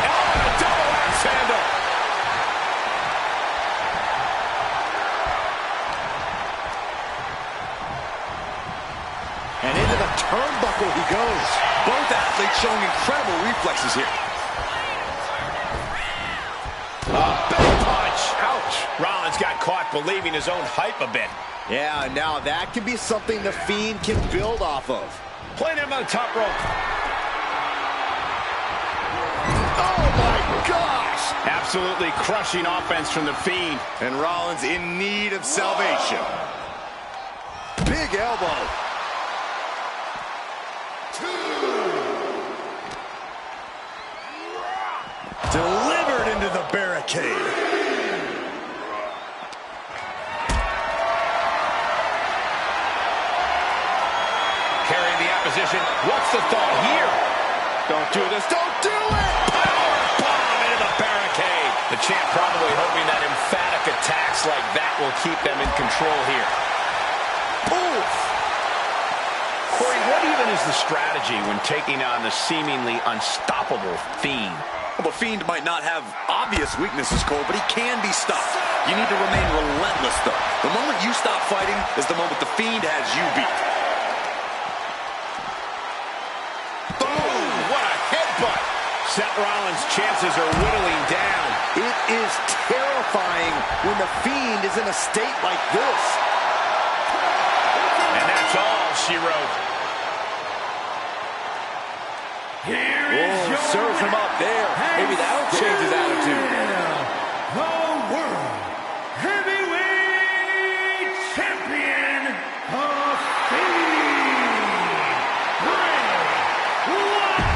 Oh, and a double axe handle. And into the turnbuckle he goes. Both athletes showing incredible reflexes here. Big punch. Ouch. Rollins got caught believing his own hype a bit. Yeah, now that can be something the Fiend can build off of. Playing him on the top rope. Oh my gosh! Absolutely crushing offense from the Fiend. And Rollins in need of salvation. Big elbow. Delivered into the barricade. Carrying the opposition. What's the thought here? Don't do this. Don't do it! Power bomb into the barricade. The champ probably hoping that emphatic attacks like that will keep them in control here. Oof! Corey, what even is the strategy when taking on the seemingly unstoppable Fiend? Well, the Fiend might not have obvious weaknesses, Cole, but he can be stopped. You need to remain relentless, though. The moment you stop fighting is the moment the Fiend has you beat. Boom! What a headbutt! Seth Rollins' chances are whittling down. It is terrifying when the Fiend is in a state like this. And that's all she wrote. Oh, serves him up there. Maybe that'll change his attitude. The World Heavyweight Champion, the Fiend, Bray Wyatt.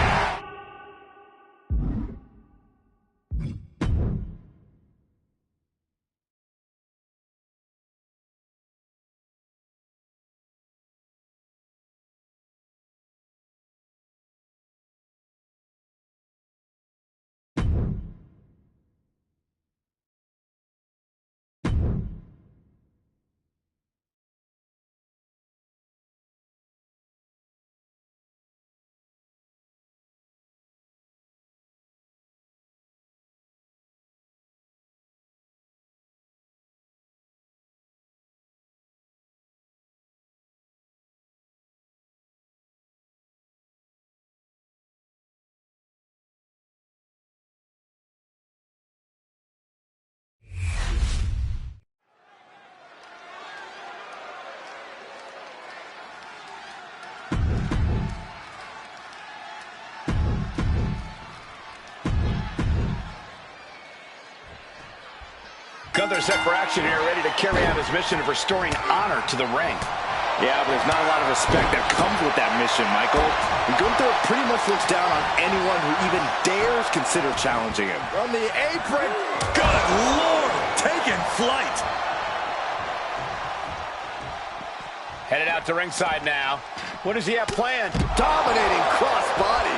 Gunther set for action here, ready to carry out his mission of restoring honor to the ring. Yeah, but there's not a lot of respect that comes with that mission, Michael. Gunther pretty much looks down on anyone who even dares consider challenging him. From the apron. Good Lord, taking flight. Headed out to ringside now. What does he have planned? Dominating crossbody.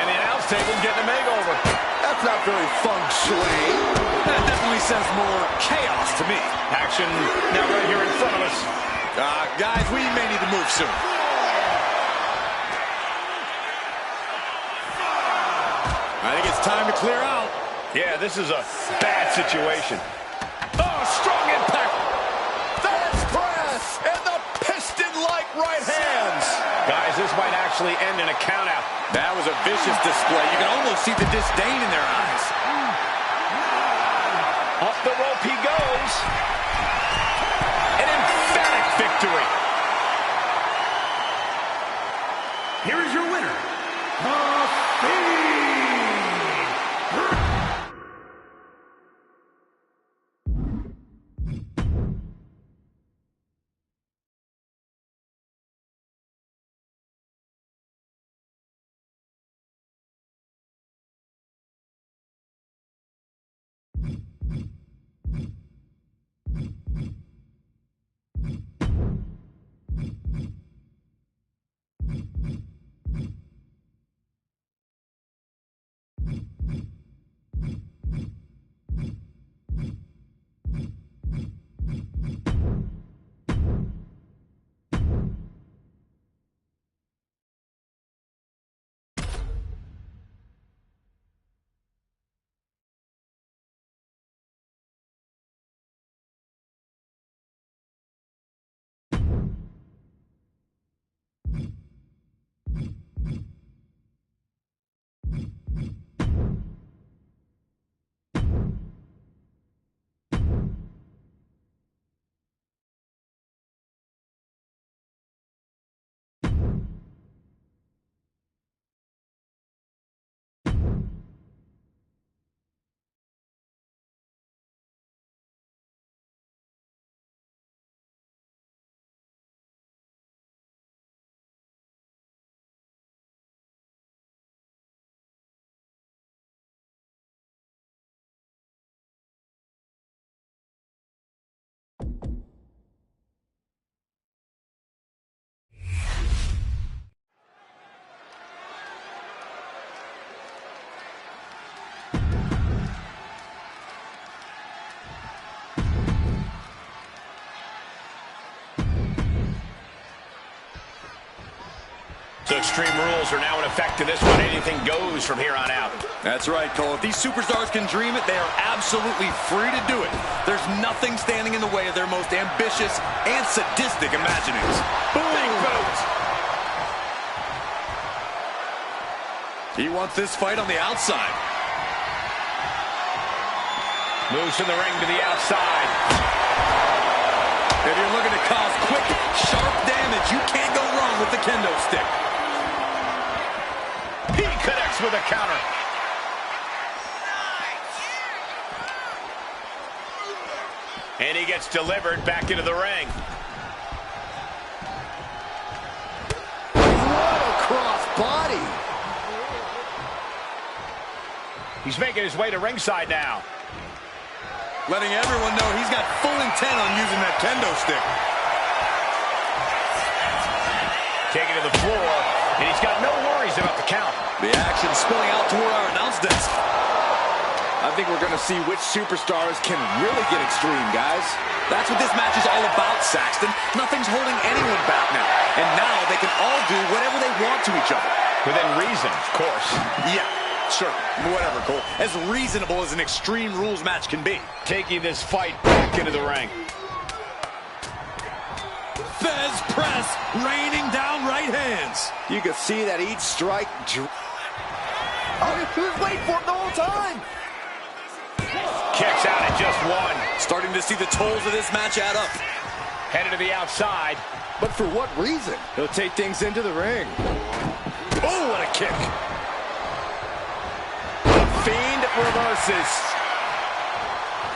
And the announce table's getting a makeover. That's not very feng shui. That definitely says more chaos to me. Action now right here in front of us. Guys, we may need to move soon. I think it's time to clear out. Yeah, this is a bad situation. Oh, strong impact. Fence press and the piston-like right hands. Guys, this might actually end in a countout. That was a vicious display. You can almost see the disdain in their eyes. Up the rope he goes. An emphatic victory. Here is your winner, the Fiend. So Extreme Rules are now in effect in this one. Anything goes from here on out. That's right, Cole. If these superstars can dream it, they are absolutely free to do it. There's nothing standing in the way of their most ambitious and sadistic imaginings. Boom! Big boot! He wants this fight on the outside. Moves from the ring to the outside. If you're looking to cause quick, sharp damage, you can't go wrong with the kendo stick. He connects with a counter. And he gets delivered back into the ring. What a cross body. He's making his way to ringside now. Letting everyone know he's got full intent on using that kendo stick. Taking to the floor, and he's got no worries about the count. The action spilling out toward our announce desk. I think we're going to see which superstars can really get extreme, guys. That's what this match is all about, Saxton. Nothing's holding anyone back now. And now they can all do whatever they want to each other. Within reason, of course. Yeah, sure. Whatever, Cole. As reasonable as an Extreme Rules match can be. Taking this fight back into the ring. Fez press, raining down right hands. You can see that each strike... Oh, he was waiting for it the whole time. Kicks out at just one. Starting to see the tolls of this match add up. Headed to the outside. But for what reason? He'll take things into the ring. Oh, what a kick. The Fiend reverses.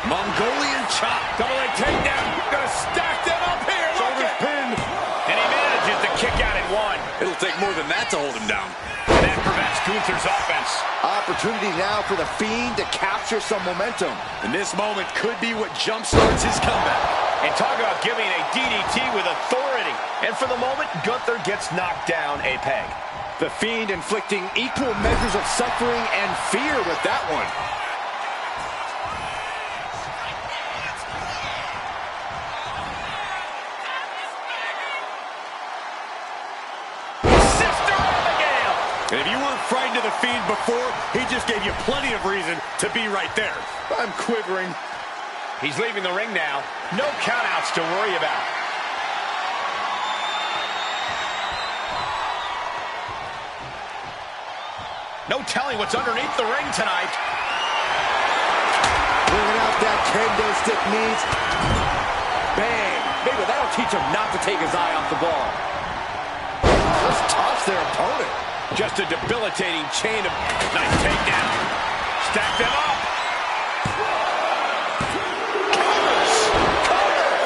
Mongolian chop. Double leg takedown. Gonna stack them up here. Shoulders pinned. And he manages to kick out at one. It'll take more than that to hold him down. And that prevents Gunther's offense. Opportunity now for the Fiend to capture some momentum. And this moment could be what jumpstarts his comeback. And talk about giving a DDT with authority. And for the moment, Gunther gets knocked down a peg. The Fiend inflicting equal measures of suffering and fear with that one. And if you weren't frightened of the Fiend before, he just gave you plenty of reason to be right there. I'm quivering. He's leaving the ring now. No countouts to worry about. No telling what's underneath the ring tonight. Bringing out that kendo stick needs. Bang. Maybe that'll teach him not to take his eye off the ball. Just toss their opponent. Just a debilitating chain of... Nice takedown. Stack them up.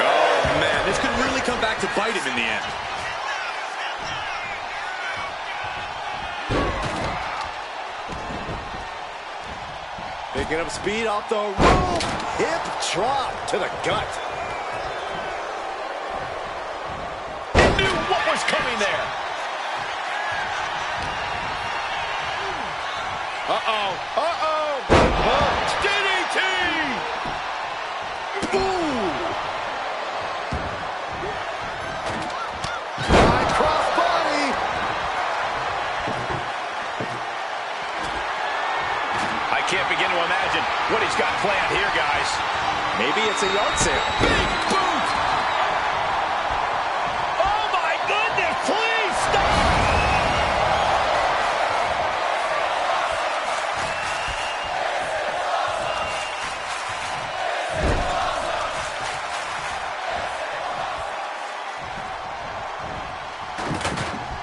Oh, man. This could really come back to bite him in the end. Picking up speed off the rope. Hip drop to the gut. He knew what was coming there. Uh-oh. Uh-oh. DDT! Ooh. High cross body. I can't begin to imagine what he's got planned here, guys. Maybe it's a yard sale. Big boot! Oh, my goodness! Please stop!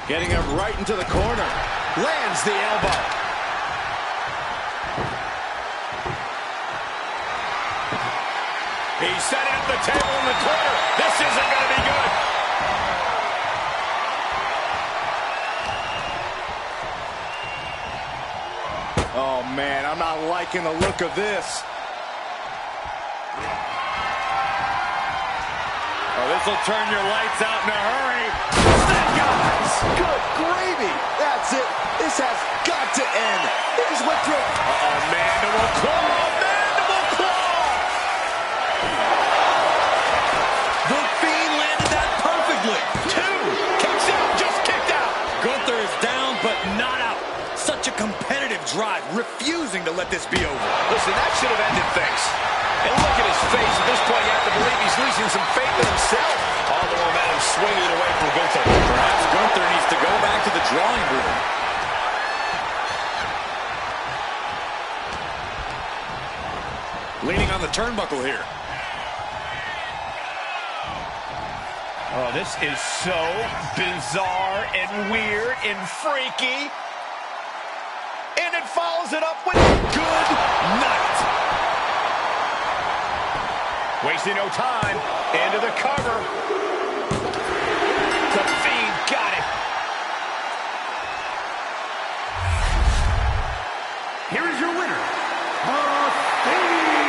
Getting him right into the corner. Lands the elbow. He's setting up the table in the corner. This isn't going to be good. Oh, man, I'm not liking the look of this. Oh, this will turn your lights out in a hurry. Guys, good gravy. That's it. This has got to end. He just went through. Uh-oh, mandible claw. Mandible claw. The Fiend landed that perfectly. Two. Kicks out. Just kicked out. Gunther is drive, refusing to let this be over. Listen, that should have ended things. And look at his face. At this point, you have to believe he's losing some faith in himself. All the momentum swinging away from Gunther. Perhaps Gunther needs to go back to the drawing board. Leaning on the turnbuckle here. Oh, this is so bizarre and weird and freaky. And it follows it up with Good night. wasting no time. Into the cover. The Fiend got it. Here is your winner, The Fiend.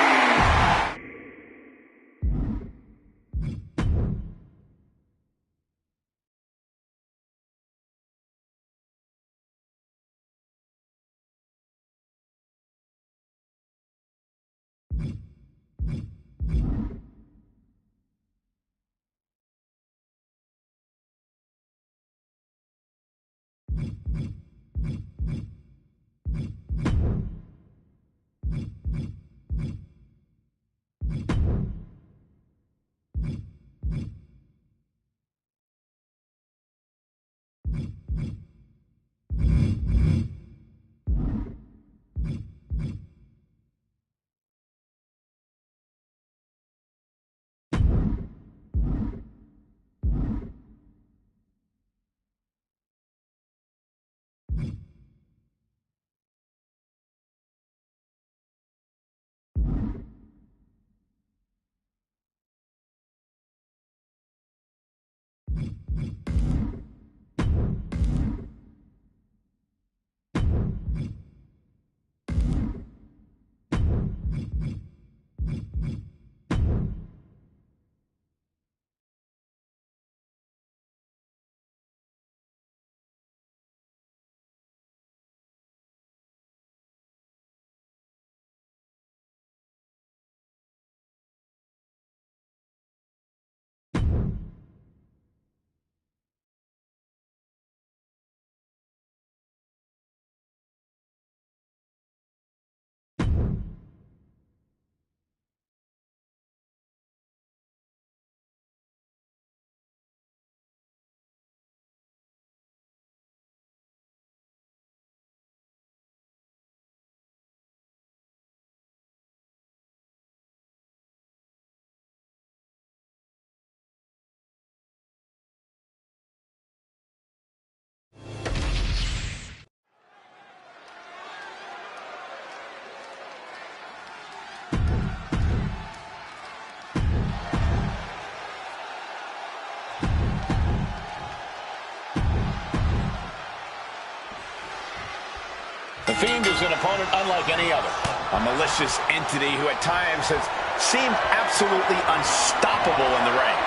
The Fiend is an opponent unlike any other. A malicious entity who at times has seemed absolutely unstoppable in the ring.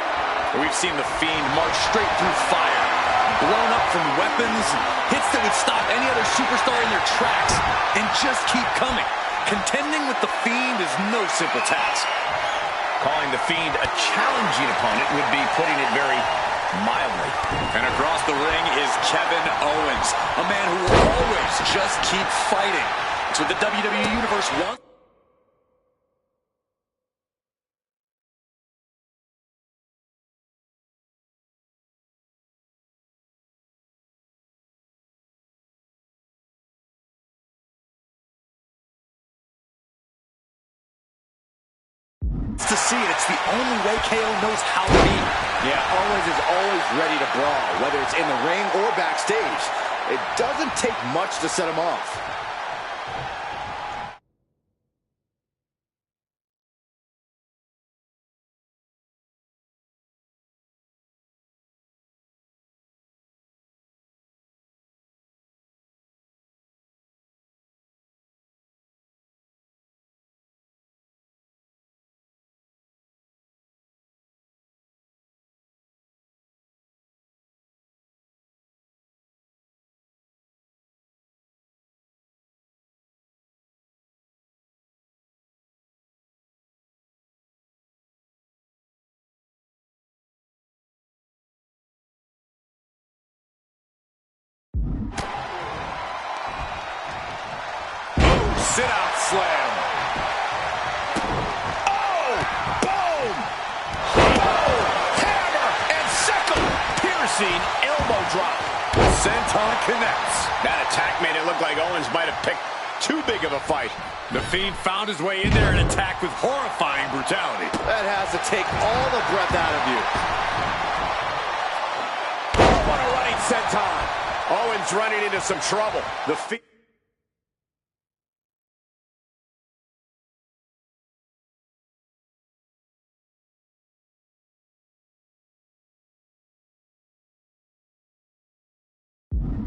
We've seen the Fiend march straight through fire, blown up from weapons, hits that would stop any other superstar in their tracks, and just keep coming. Contending with the Fiend is no simple task. Calling the Fiend a challenging opponent would be putting it very mildly. And across the ring is Kevin Owens, a man who will always just keep fighting. It's what the WWE Universe wants. To see it, it's the only way KO knows how to be. Yeah, Owens is always ready to brawl, whether it's in the ring or backstage. It doesn't take much to set him off. sit-out slam. Oh, boom! Boom! Hammer and sickle! Piercing elbow drop. Senton connects. That attack made it look like Owens might have picked too big of a fight. The Fiend found his way in there and attacked with horrifying brutality. That has to take all the breath out of you. Oh, what a running senton. Owens running into some trouble. The Fiend...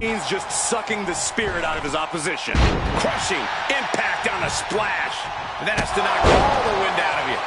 He's just sucking the spirit out of his opposition. Crushing impact on the splash. And that has to knock all the wind out of you.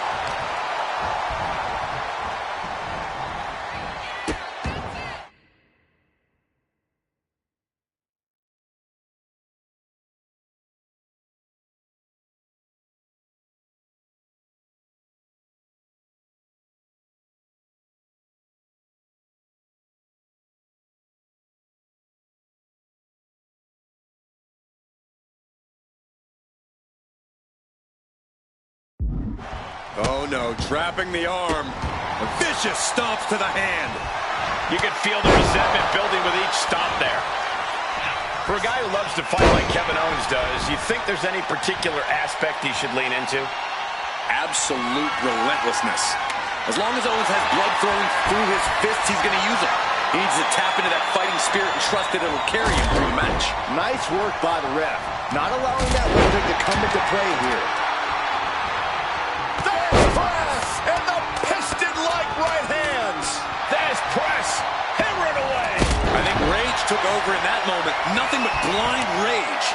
Oh no, trapping the arm. A vicious stomps to the hand. You can feel the resentment building with each stomp there. For a guy who loves to fight like Kevin Owens does, you think there's any particular aspect he should lean into? Absolute relentlessness. As long as Owens has blood flowing through his fists, he's going to use it. He needs to tap into that fighting spirit and trust that it'll carry him through the match. Nice work by the ref. Not allowing that weapon to come into play here. And the piston-like right hands. There's press. Hammering away. I think rage took over in that moment. Nothing but blind rage.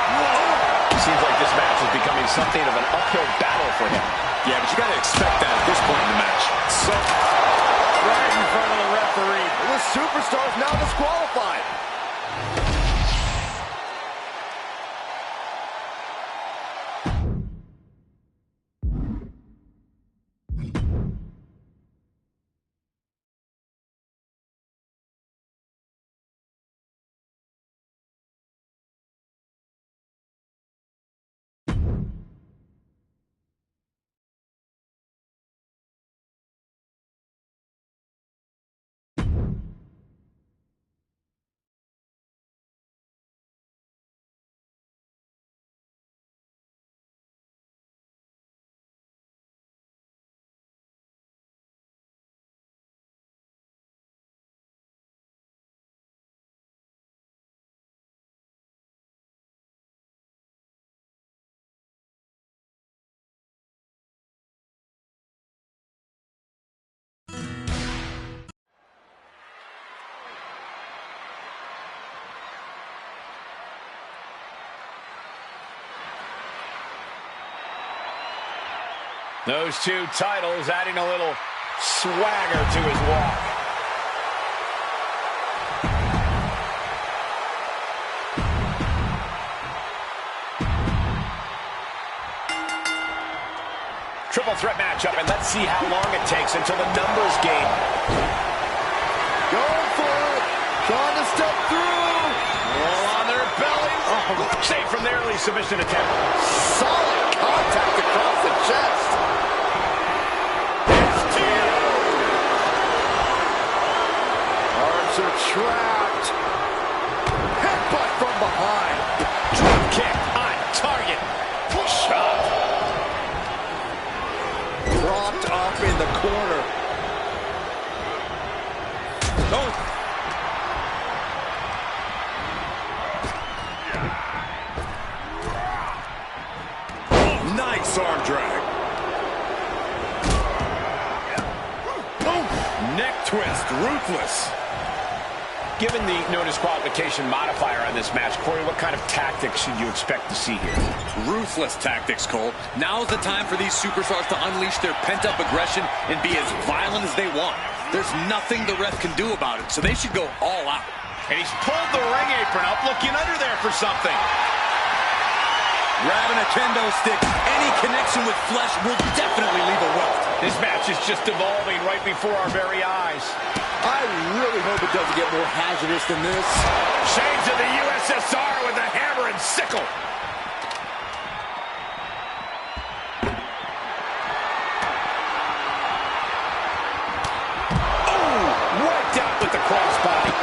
Whoa. Seems like this match is becoming something of an uphill battle for him. Yeah, but you got to expect that at this point in the match. So, right in front of the referee. The superstar is now disqualified. Those two titles adding a little swagger to his walk. Triple threat matchup, and let's see how long it takes until the numbers game. Going for it. Trying to step through. Roll on their belly. Oh, safe from the early submission attempt. Solid contact across the chest. Arms are trapped. Headbutt from behind. Drop kick on target. Shot. Propped up in the corner. Oh. Nice arm drag. Oh. Neck twist, ruthless. Given the no disqualification modifier on this match, Corey, what kind of tactics should you expect to see here? Ruthless tactics, Cole. Now's the time for these superstars to unleash their pent-up aggression and be as violent as they want. There's nothing the ref can do about it, so they should go all out. And he's pulled the ring apron up, looking under there for something. Grabbing a kendo stick. Any connection with flesh will definitely leave a welt. This match is just evolving right before our very eyes. I really hope it doesn't get more hazardous than this. Shades of the USSR with the hammer and sickle. Wiped out with the crossbody.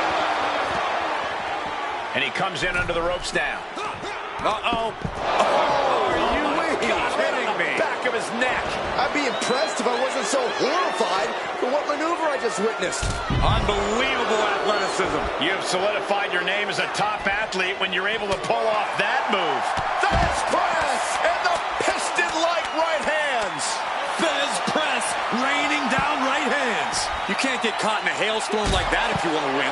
And he comes in under the ropes now. Uh-oh. Are you kidding me? Back of his neck. I'd be impressed if I wasn't so horrified for what maneuver I just witnessed. Unbelievable athleticism. You have solidified your name as a top athlete when you're able to pull off that move. Fez press and the piston-like right hands. Fez press, raining down right hands. You can't get caught in a hailstorm like that if you want to win.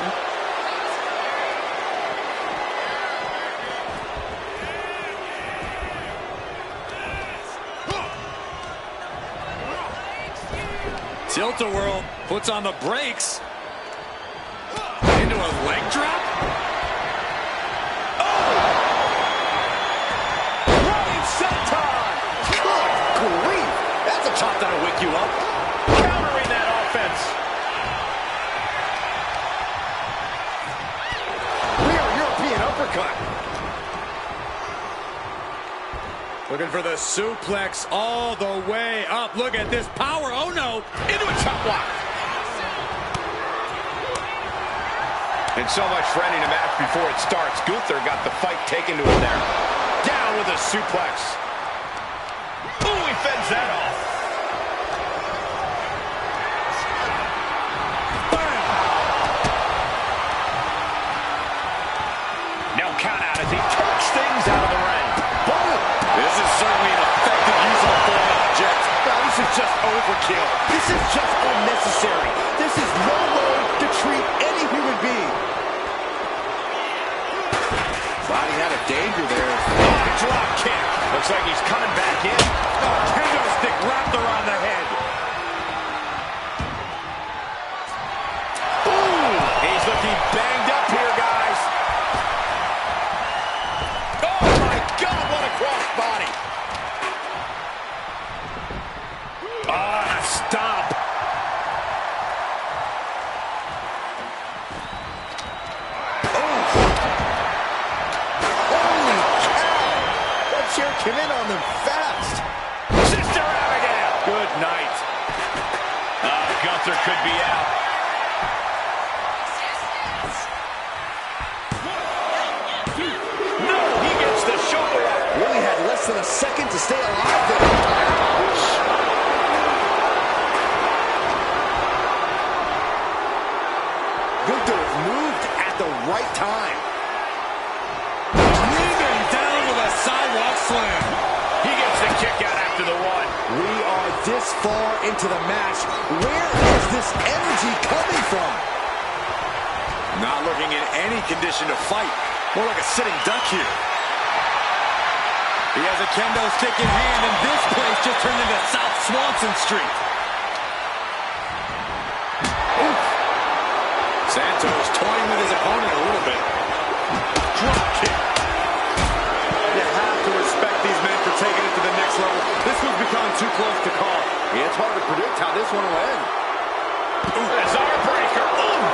Tilt-a-whirl puts on the brakes. Into a leg drop. Running senton. Good grief. That's a chop that'll wake you up. Countering that offense. Real European uppercut. Looking for the suplex all the way up. Look at this power. Oh, no. Into a chop block. And so much for ending a match before it starts. Gunther got the fight taken to him there. Down with a suplex. Ooh, he fends that off. Bam. No count out as he turks things out of the ring. Boom. This is certainly an effective use of a foreign object. Now, this is just overkill. This is just unnecessary. This is no way to treat any human being. Fighting out of danger there. Oh, drop kick. Looks like he's coming back in. Oh, kendo stick wrapped around the head. Ooh, he's looking banged up here, guys. Oh, my God, what a crossbody. Ah, stop. Holy cow! That chair came in on them fast. Sister Abigail. Good night. Gunther could be out. No, he gets the shoulder up. Really had less than a second to stay alive there. Ouch. Gunther moved at the right time. Driven down with a sidewalk slam. He gets the kick out after the one. We are this far into the match. Where is this energy coming from? Not looking in any condition to fight. More like a sitting duck here. He has a kendo stick in hand, and this place just turned into South Swanson Street. Oof. Santos toying with his opponent a little bit. Drop kick. You have to respect these men for taking it to the next level. This one's becoming too close to call. Yeah, it's hard to predict how this one will end. Bizarre breaker. Ooh.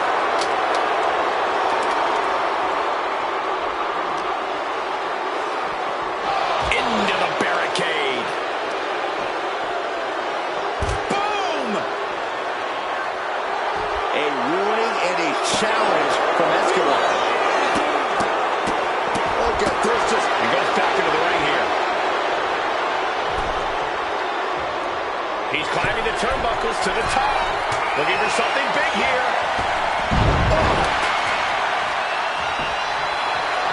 Into the barricade. Boom! A warning and a challenge from Escobar. Look at this, just He goes back into the ring here. He's climbing the turnbuckles to the top. Looking for something big here.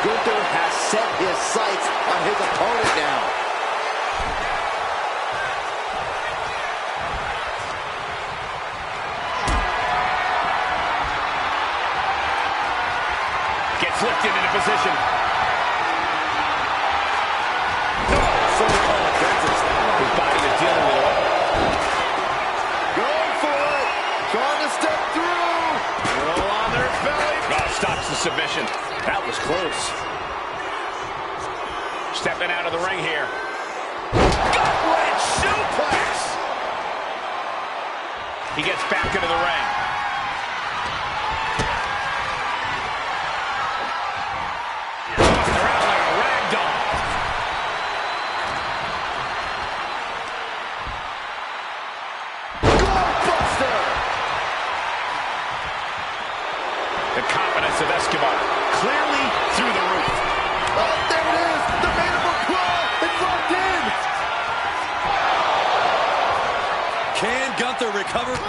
Gunther has set his sights on his opponent now. Gets lifted into position. So called offenses. His body is dealing with it. Going for it. Trying to step through. Roll on their belly. Oh, stops the submission. That was close. Stepping out of the ring here. Gut-wrench suplex! He gets back into the ring. Tossed around like a rag doll. Buster! The confidence of Escobar clearly through the roof. Oh, there it is! The mandible claw! It's locked in! Can Gunther recover? Oh,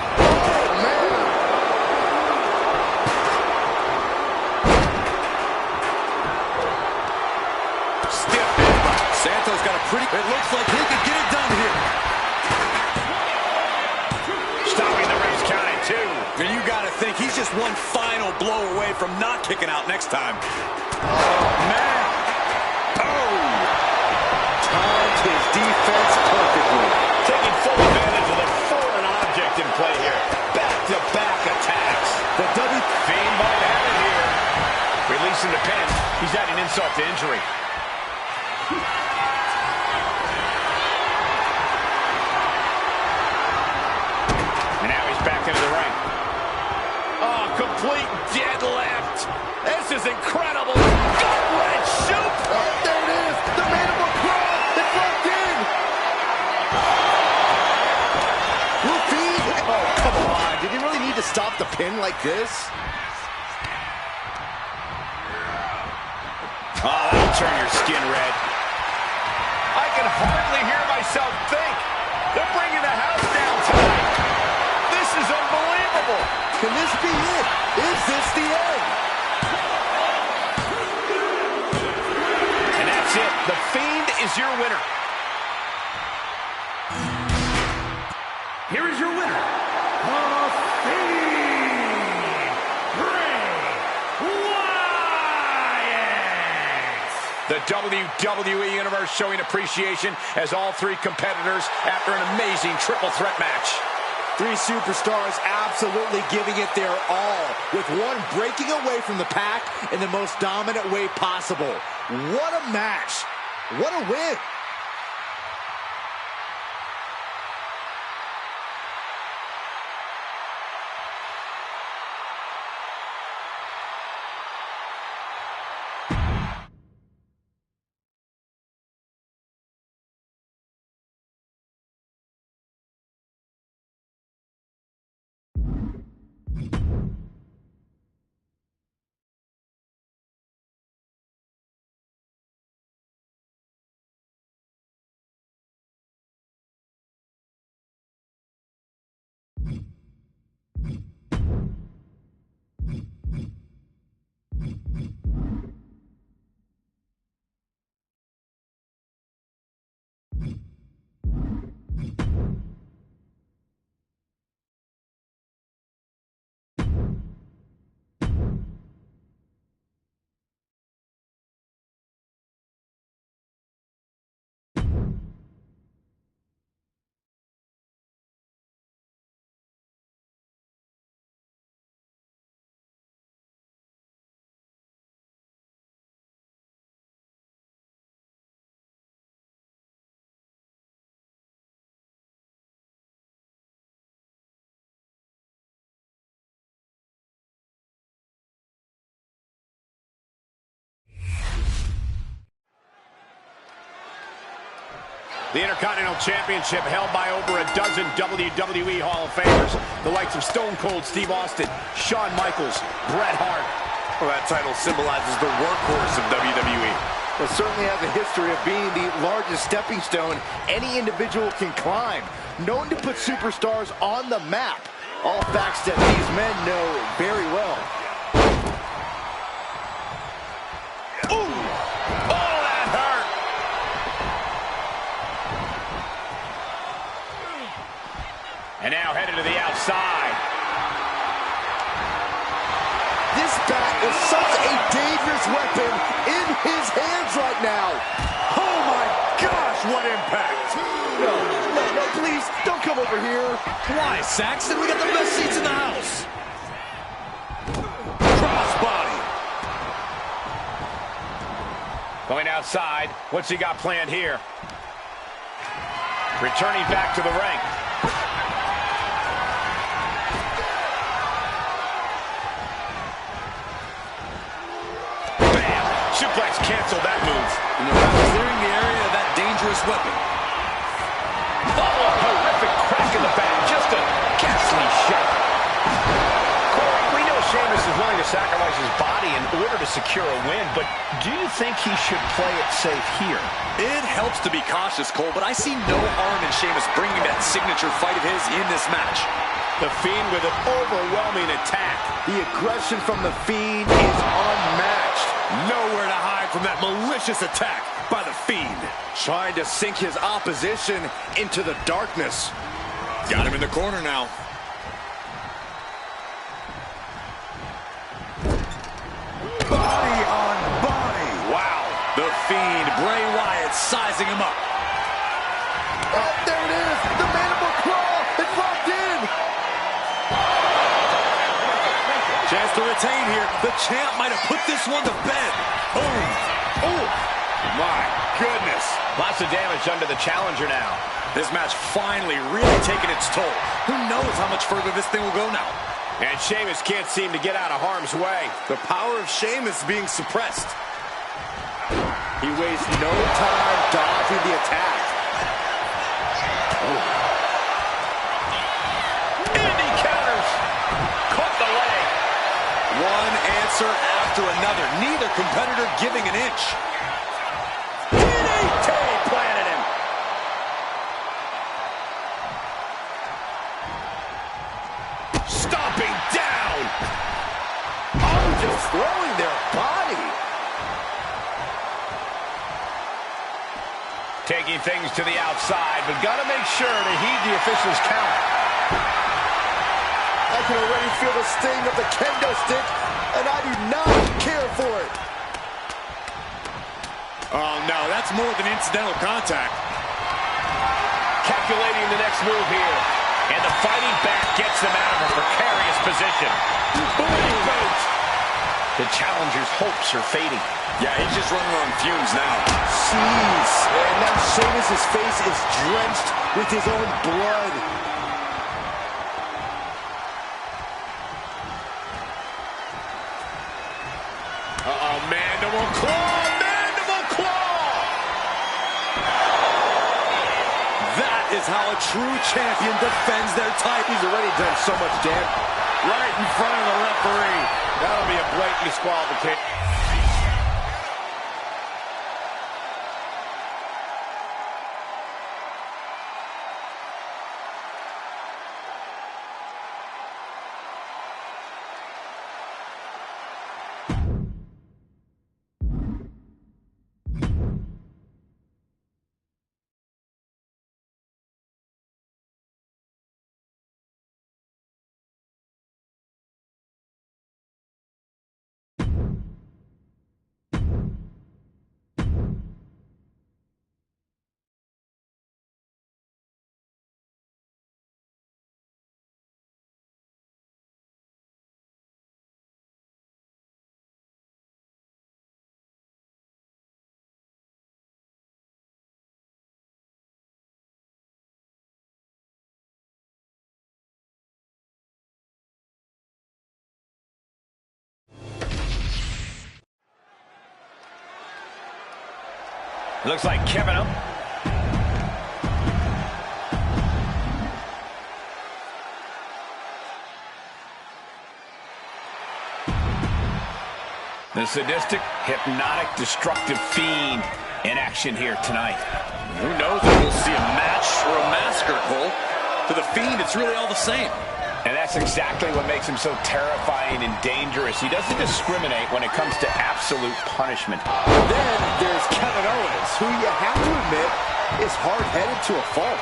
man! Stiff. Santos got a pretty... It looks like he could get it done here. Stopping the ribs, counting two. And you got to think he's just one final blow away from not kicking out next time. Man! Oh! Timed his defense perfectly. Taking full advantage of the foreign object in play here. Back-to-back attacks. The Fiend might have it here. Releasing the pin. He's adding insult to injury. And now he's back into the ring. Oh, complete deadlift. This is incredible. Gut-wrench shoot. Oh, there it is! The mandible claw! It's locked in! Rufine! Oh, come on. Did he really need to stop the pin like this? Oh, that'll turn your skin red. I can hardly hear myself think. They're bringing the house down tonight. This is unbelievable. Can this be it? Is this the end? And that's it. The Fiend is your winner. Here is your winner, the Fiend, Bray Wyatt. The WWE Universe showing appreciation as all three competitors after an amazing triple threat match. Three superstars absolutely giving it their all, with one breaking away from the pack in the most dominant way possible. What a match. What a win. The Intercontinental Championship held by over a dozen WWE Hall of Famers. The likes of Stone Cold Steve Austin, Shawn Michaels, Bret Hart. Well, that title symbolizes the workhorse of WWE. It certainly has a history of being the largest stepping stone any individual can climb. Known to put superstars on the map. All facts that these men know very well. Ooh! Oh, that hurt! And now headed to the outside. This bat is such a dangerous weapon in his hands right now. Oh my gosh, what impact! No, please, don't come over here. Why, Saxton? We got the best seats in the house. Crossbody. Going outside. What's he got planned here? Returning back to the ring. Bam! Suplex canceled that move. And they're clearing the area of that dangerous weapon. Oh, a horrific crack in the back. Just a ghastly shot. Corey, we know Sheamus is willing to sacrifice his body in order to secure a win, but do you think he should play it safe here? It helps to be cautious, Cole, but I see no harm in Sheamus bringing that signature fight of his in this match. The Fiend with an overwhelming attack. The aggression from the Fiend is unmatched. Nowhere to hide from that malicious attack by the Fiend. Trying to sink his opposition into the darkness. Got him in the corner now. Body on body. Wow. The Fiend, Bray Wyatt, sizing him up. Oh, there it is. The mandible claw. It's locked in. Chance to retain here. The champ might have put this one to bed. Boom. Oh, my goodness. Lots of damage done to the challenger now. This match finally really taking its toll. Who knows how much further this thing will go now? And Sheamus can't seem to get out of harm's way. The power of Sheamus being suppressed. He wastes no time dodging the attack. And he counters. Caught the leg. One answer after another. Neither competitor giving an inch. DDT planted him. Stomping down. Oh, just throwing their body. Taking things to the outside, but got to make sure to heed the official's count. I can already feel the sting of the kendo stick, and I do not care for it. Oh, no, that's more than incidental contact. Calculating the next move here. And the fighting back gets them out of a precarious position. Booty boot. The challenger's hopes are fading. Yeah, he's just running on fumes now. Jeez. And now Sheamus' face is drenched with his own blood. Uh-oh, mandible claw, mandible claw! That is how a true champion defends their title. He's already done so much damage. Right in front of the referee. That'll be a blatant disqualification. Looks like Kevin up. The sadistic, hypnotic, destructive Fiend in action here tonight. Who knows if we'll see a match or a massacre, Cole. For the Fiend, it's really all the same. And that's exactly what makes him so terrifying and dangerous. He doesn't discriminate when it comes to absolute punishment. Then there's Kevin Owens, who you have to admit is hard-headed to a fault.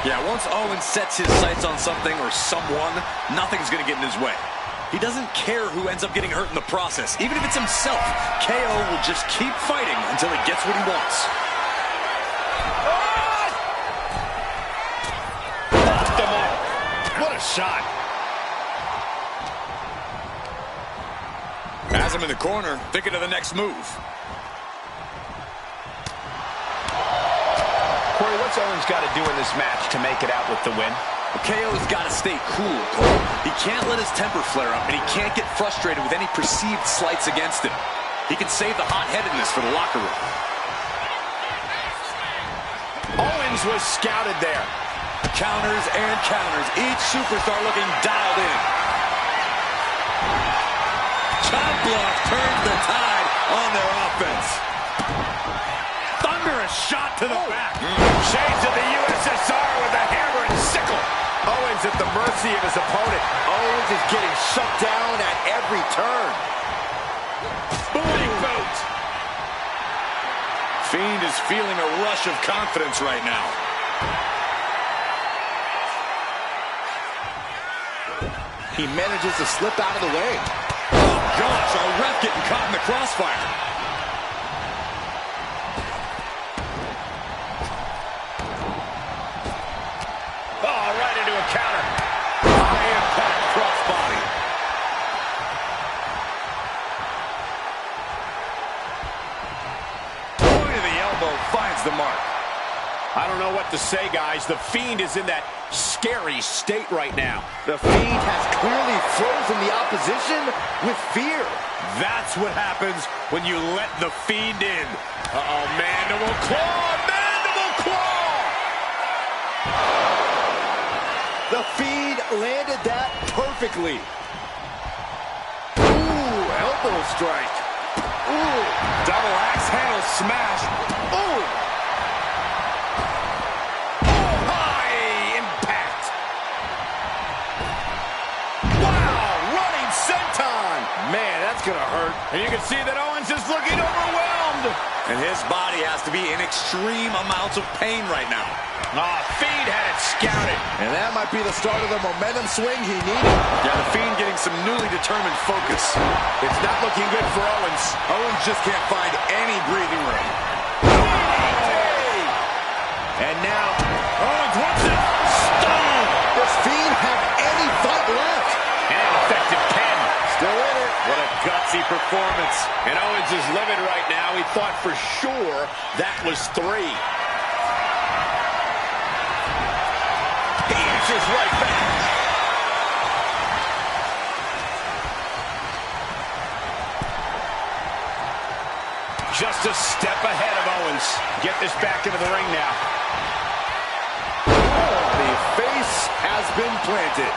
Yeah, once Owens sets his sights on something or someone, nothing's going to get in his way. He doesn't care who ends up getting hurt in the process. Even if it's himself, KO will just keep fighting until he gets what he wants. Locked him up. What a shot. Has him in the corner, thinking of the next move. Corey, what's Owens got to do in this match to make it out with the win? KO's got to stay cool, Cole. He can't let his temper flare up, and he can't get frustrated with any perceived slights against him. He can save the hot-headedness for the locker room. Owens was scouted there. Counters and counters. Each superstar looking dialed in. Chop block turns the tide on their offense. Thunderous shot to the back. Shades of the USSR with a hammer and sickle. Owens at the mercy of his opponent. Owens is getting shut down at every turn. Booty boot. Fiend is feeling a rush of confidence right now. He manages to slip out of the way. Oh, gosh, a ref getting caught in the crossfire. Oh, right into a counter. High impact crossbody. Point of the elbow finds the mark. I don't know what to say, guys. The Fiend is in that scary state right now. The Fiend has clearly frozen the opposition with fear. That's what happens when you let the Fiend in. Uh-oh, mandible claw, mandible claw! The Fiend landed that perfectly. Ooh, elbow strike. Ooh, Double axe handle smash. ooh. High impact. Wow, running senton. Man, that's gonna hurt. And you can see that Owens is looking overwhelmed. And his body has to be in extreme amounts of pain right now. Fiend had it scouted. And that might be the start of the momentum swing he needed. Yeah, the Fiend getting some newly determined focus. It's not looking good for Owens. Owens just can't find any breathing room. And now, Owens wants it. Stone. does Fiend have any fight left? And an effective pin. Still in it. What a gutsy performance. And Owens is livid right now. He thought for sure that was 3. He answers right back. Just a step ahead of Owens. Get this back into the ring now. The face has been planted.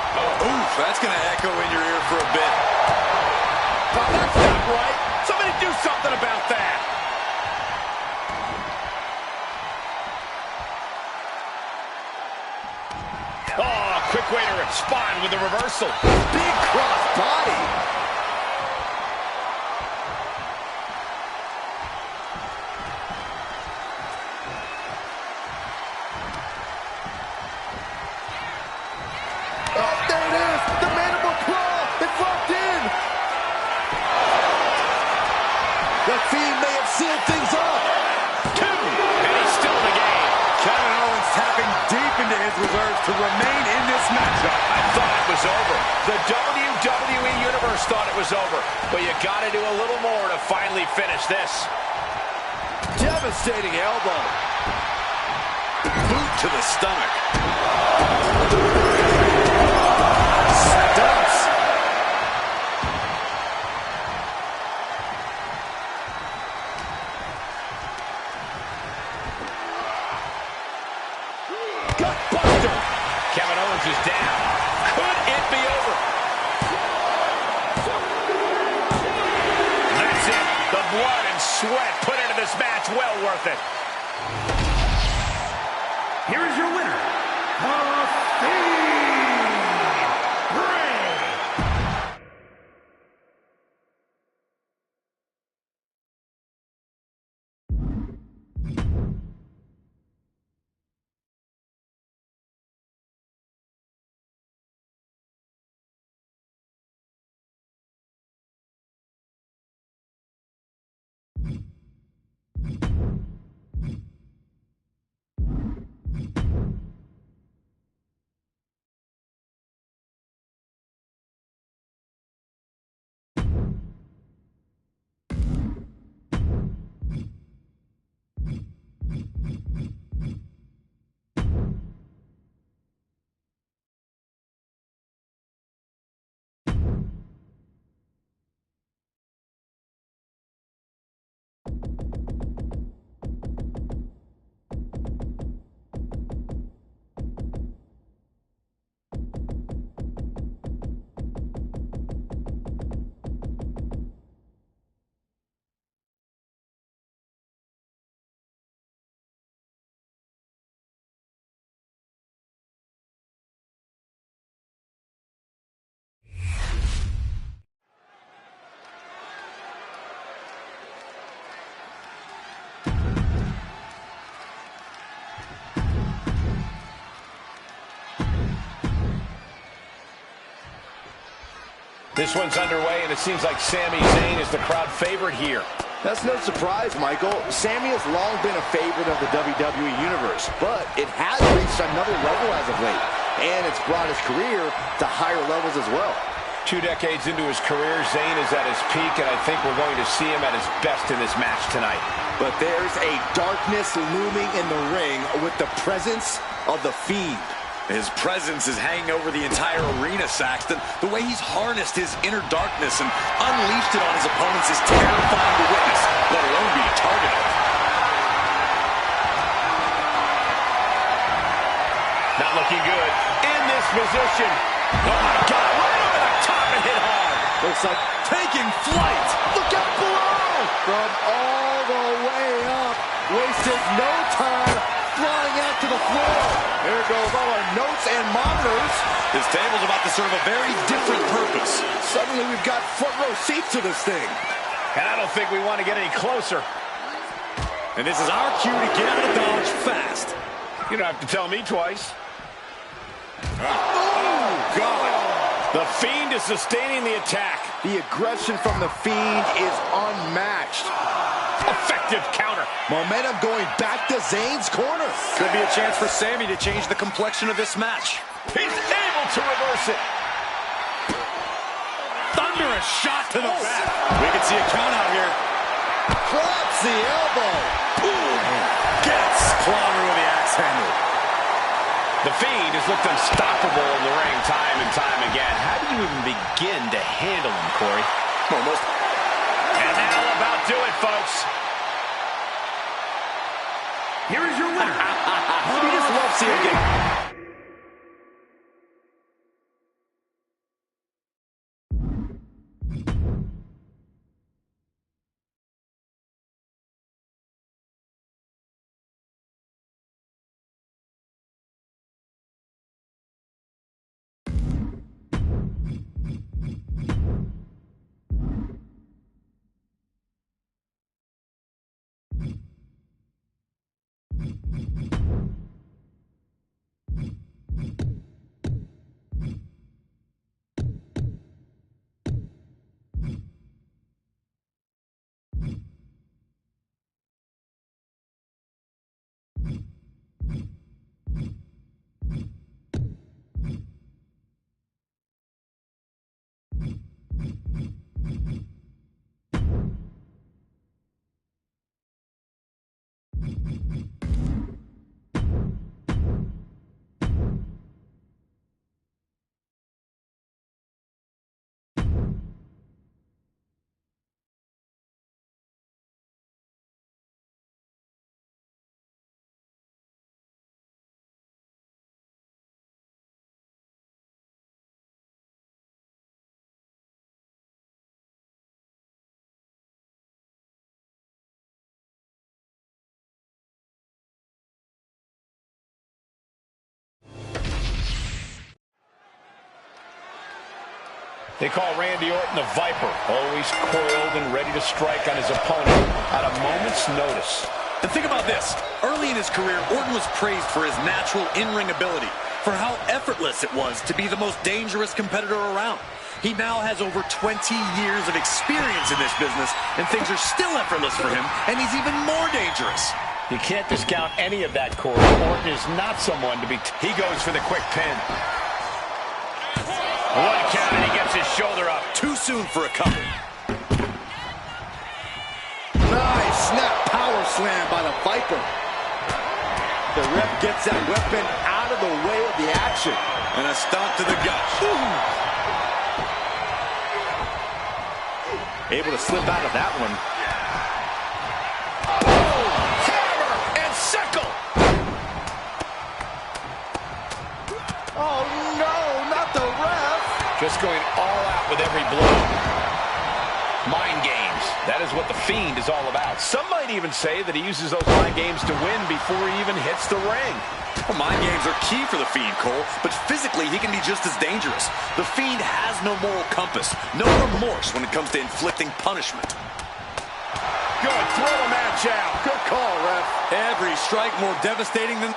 Oof, that's going to echo in your ear for a bit. Oh, that's not right. Somebody do something about that. Oh, quick way to respond with a reversal. Big cross body. Oh, there it is. The mandible claw. It's locked in. The Fiend may have sealed things up. 2, and he's still in the game. Kevin Owens tapping deep into his reserves to remain in this matchup. I thought it was over. The WWE Universe thought it was over. But you got to do a little more to finally finish this. Devastating elbow. Boot to the stomach. Stumps. Gutbuster. Kevin Owens is down. Could it be over? That's it. The blood and sweat put into this match. Well worth it. Here is your winner, the Fiend, Bray. This one's underway, and it seems like Sami Zayn is the crowd favorite here. That's no surprise, Michael. Sami has long been a favorite of the WWE Universe, but it has reached another level as of late, and it's brought his career to higher levels as well. 2 decades into his career, Zayn is at his peak, and I think we're going to see him at his best in this match tonight. But there's a darkness looming in the ring with the presence of the Fiend. His presence is hanging over the entire arena, Saxton. The way he's harnessed his inner darkness and unleashed it on his opponents is terrifying to witness, let alone be a target of. Not looking good. In this position. Oh, my God. Right over the top and hit hard. Looks like taking flight. Look out below! From all the way up. Wasted no time. Flying out to the floor. There goes all our notes and monitors. This table's about to serve a very different purpose. Suddenly we've got front row seats to this thing. And I don't think we want to get any closer. And this is our cue to get out of Dodge fast. You don't have to tell me twice. Oh, God. The Fiend is sustaining the attack. The aggression from the Fiend is unmatched. Effective counter. Momentum going back to Zayn's corner. Could be a chance for Sami to change the complexion of this match. He's able to reverse it. Thunderous shot to the back. We can see a count out here. Drops the elbow. Ooh. Gets clobbered with the axe handle. The Fiend has looked unstoppable in the ring time and time again. How do you even begin to handle him, Corey? Almost. And that'll about do it, folks. Here is your winner. You just love seeing him get... They call Randy Orton the Viper, always coiled and ready to strike on his opponent at a moment's notice. And think about this. Early in his career, Orton was praised for his natural in-ring ability, for how effortless it was to be the most dangerous competitor around. He now has over 20 years of experience in this business, and things are still effortless for him, and he's even more dangerous. You can't discount any of that, Corey. Orton is not someone to be... He goes for the quick pin. One count, and he gets his shoulder up. Too soon for a couple. Nice snap power slam by the Viper. The ref gets that weapon out of the way of the action. And a stomp to the gut. Able to slip out of that one. Oh, hammer and sickle. Oh, no, not the ref. Just going all out with every blow. Mind games. That is what the Fiend is all about. Some might even say that he uses those mind games to win before he even hits the ring. Well, mind games are key for the Fiend, Cole, but physically he can be just as dangerous. The Fiend has no moral compass, no remorse when it comes to inflicting punishment. Good, throw the match out. Good call, ref. Every strike more devastating than...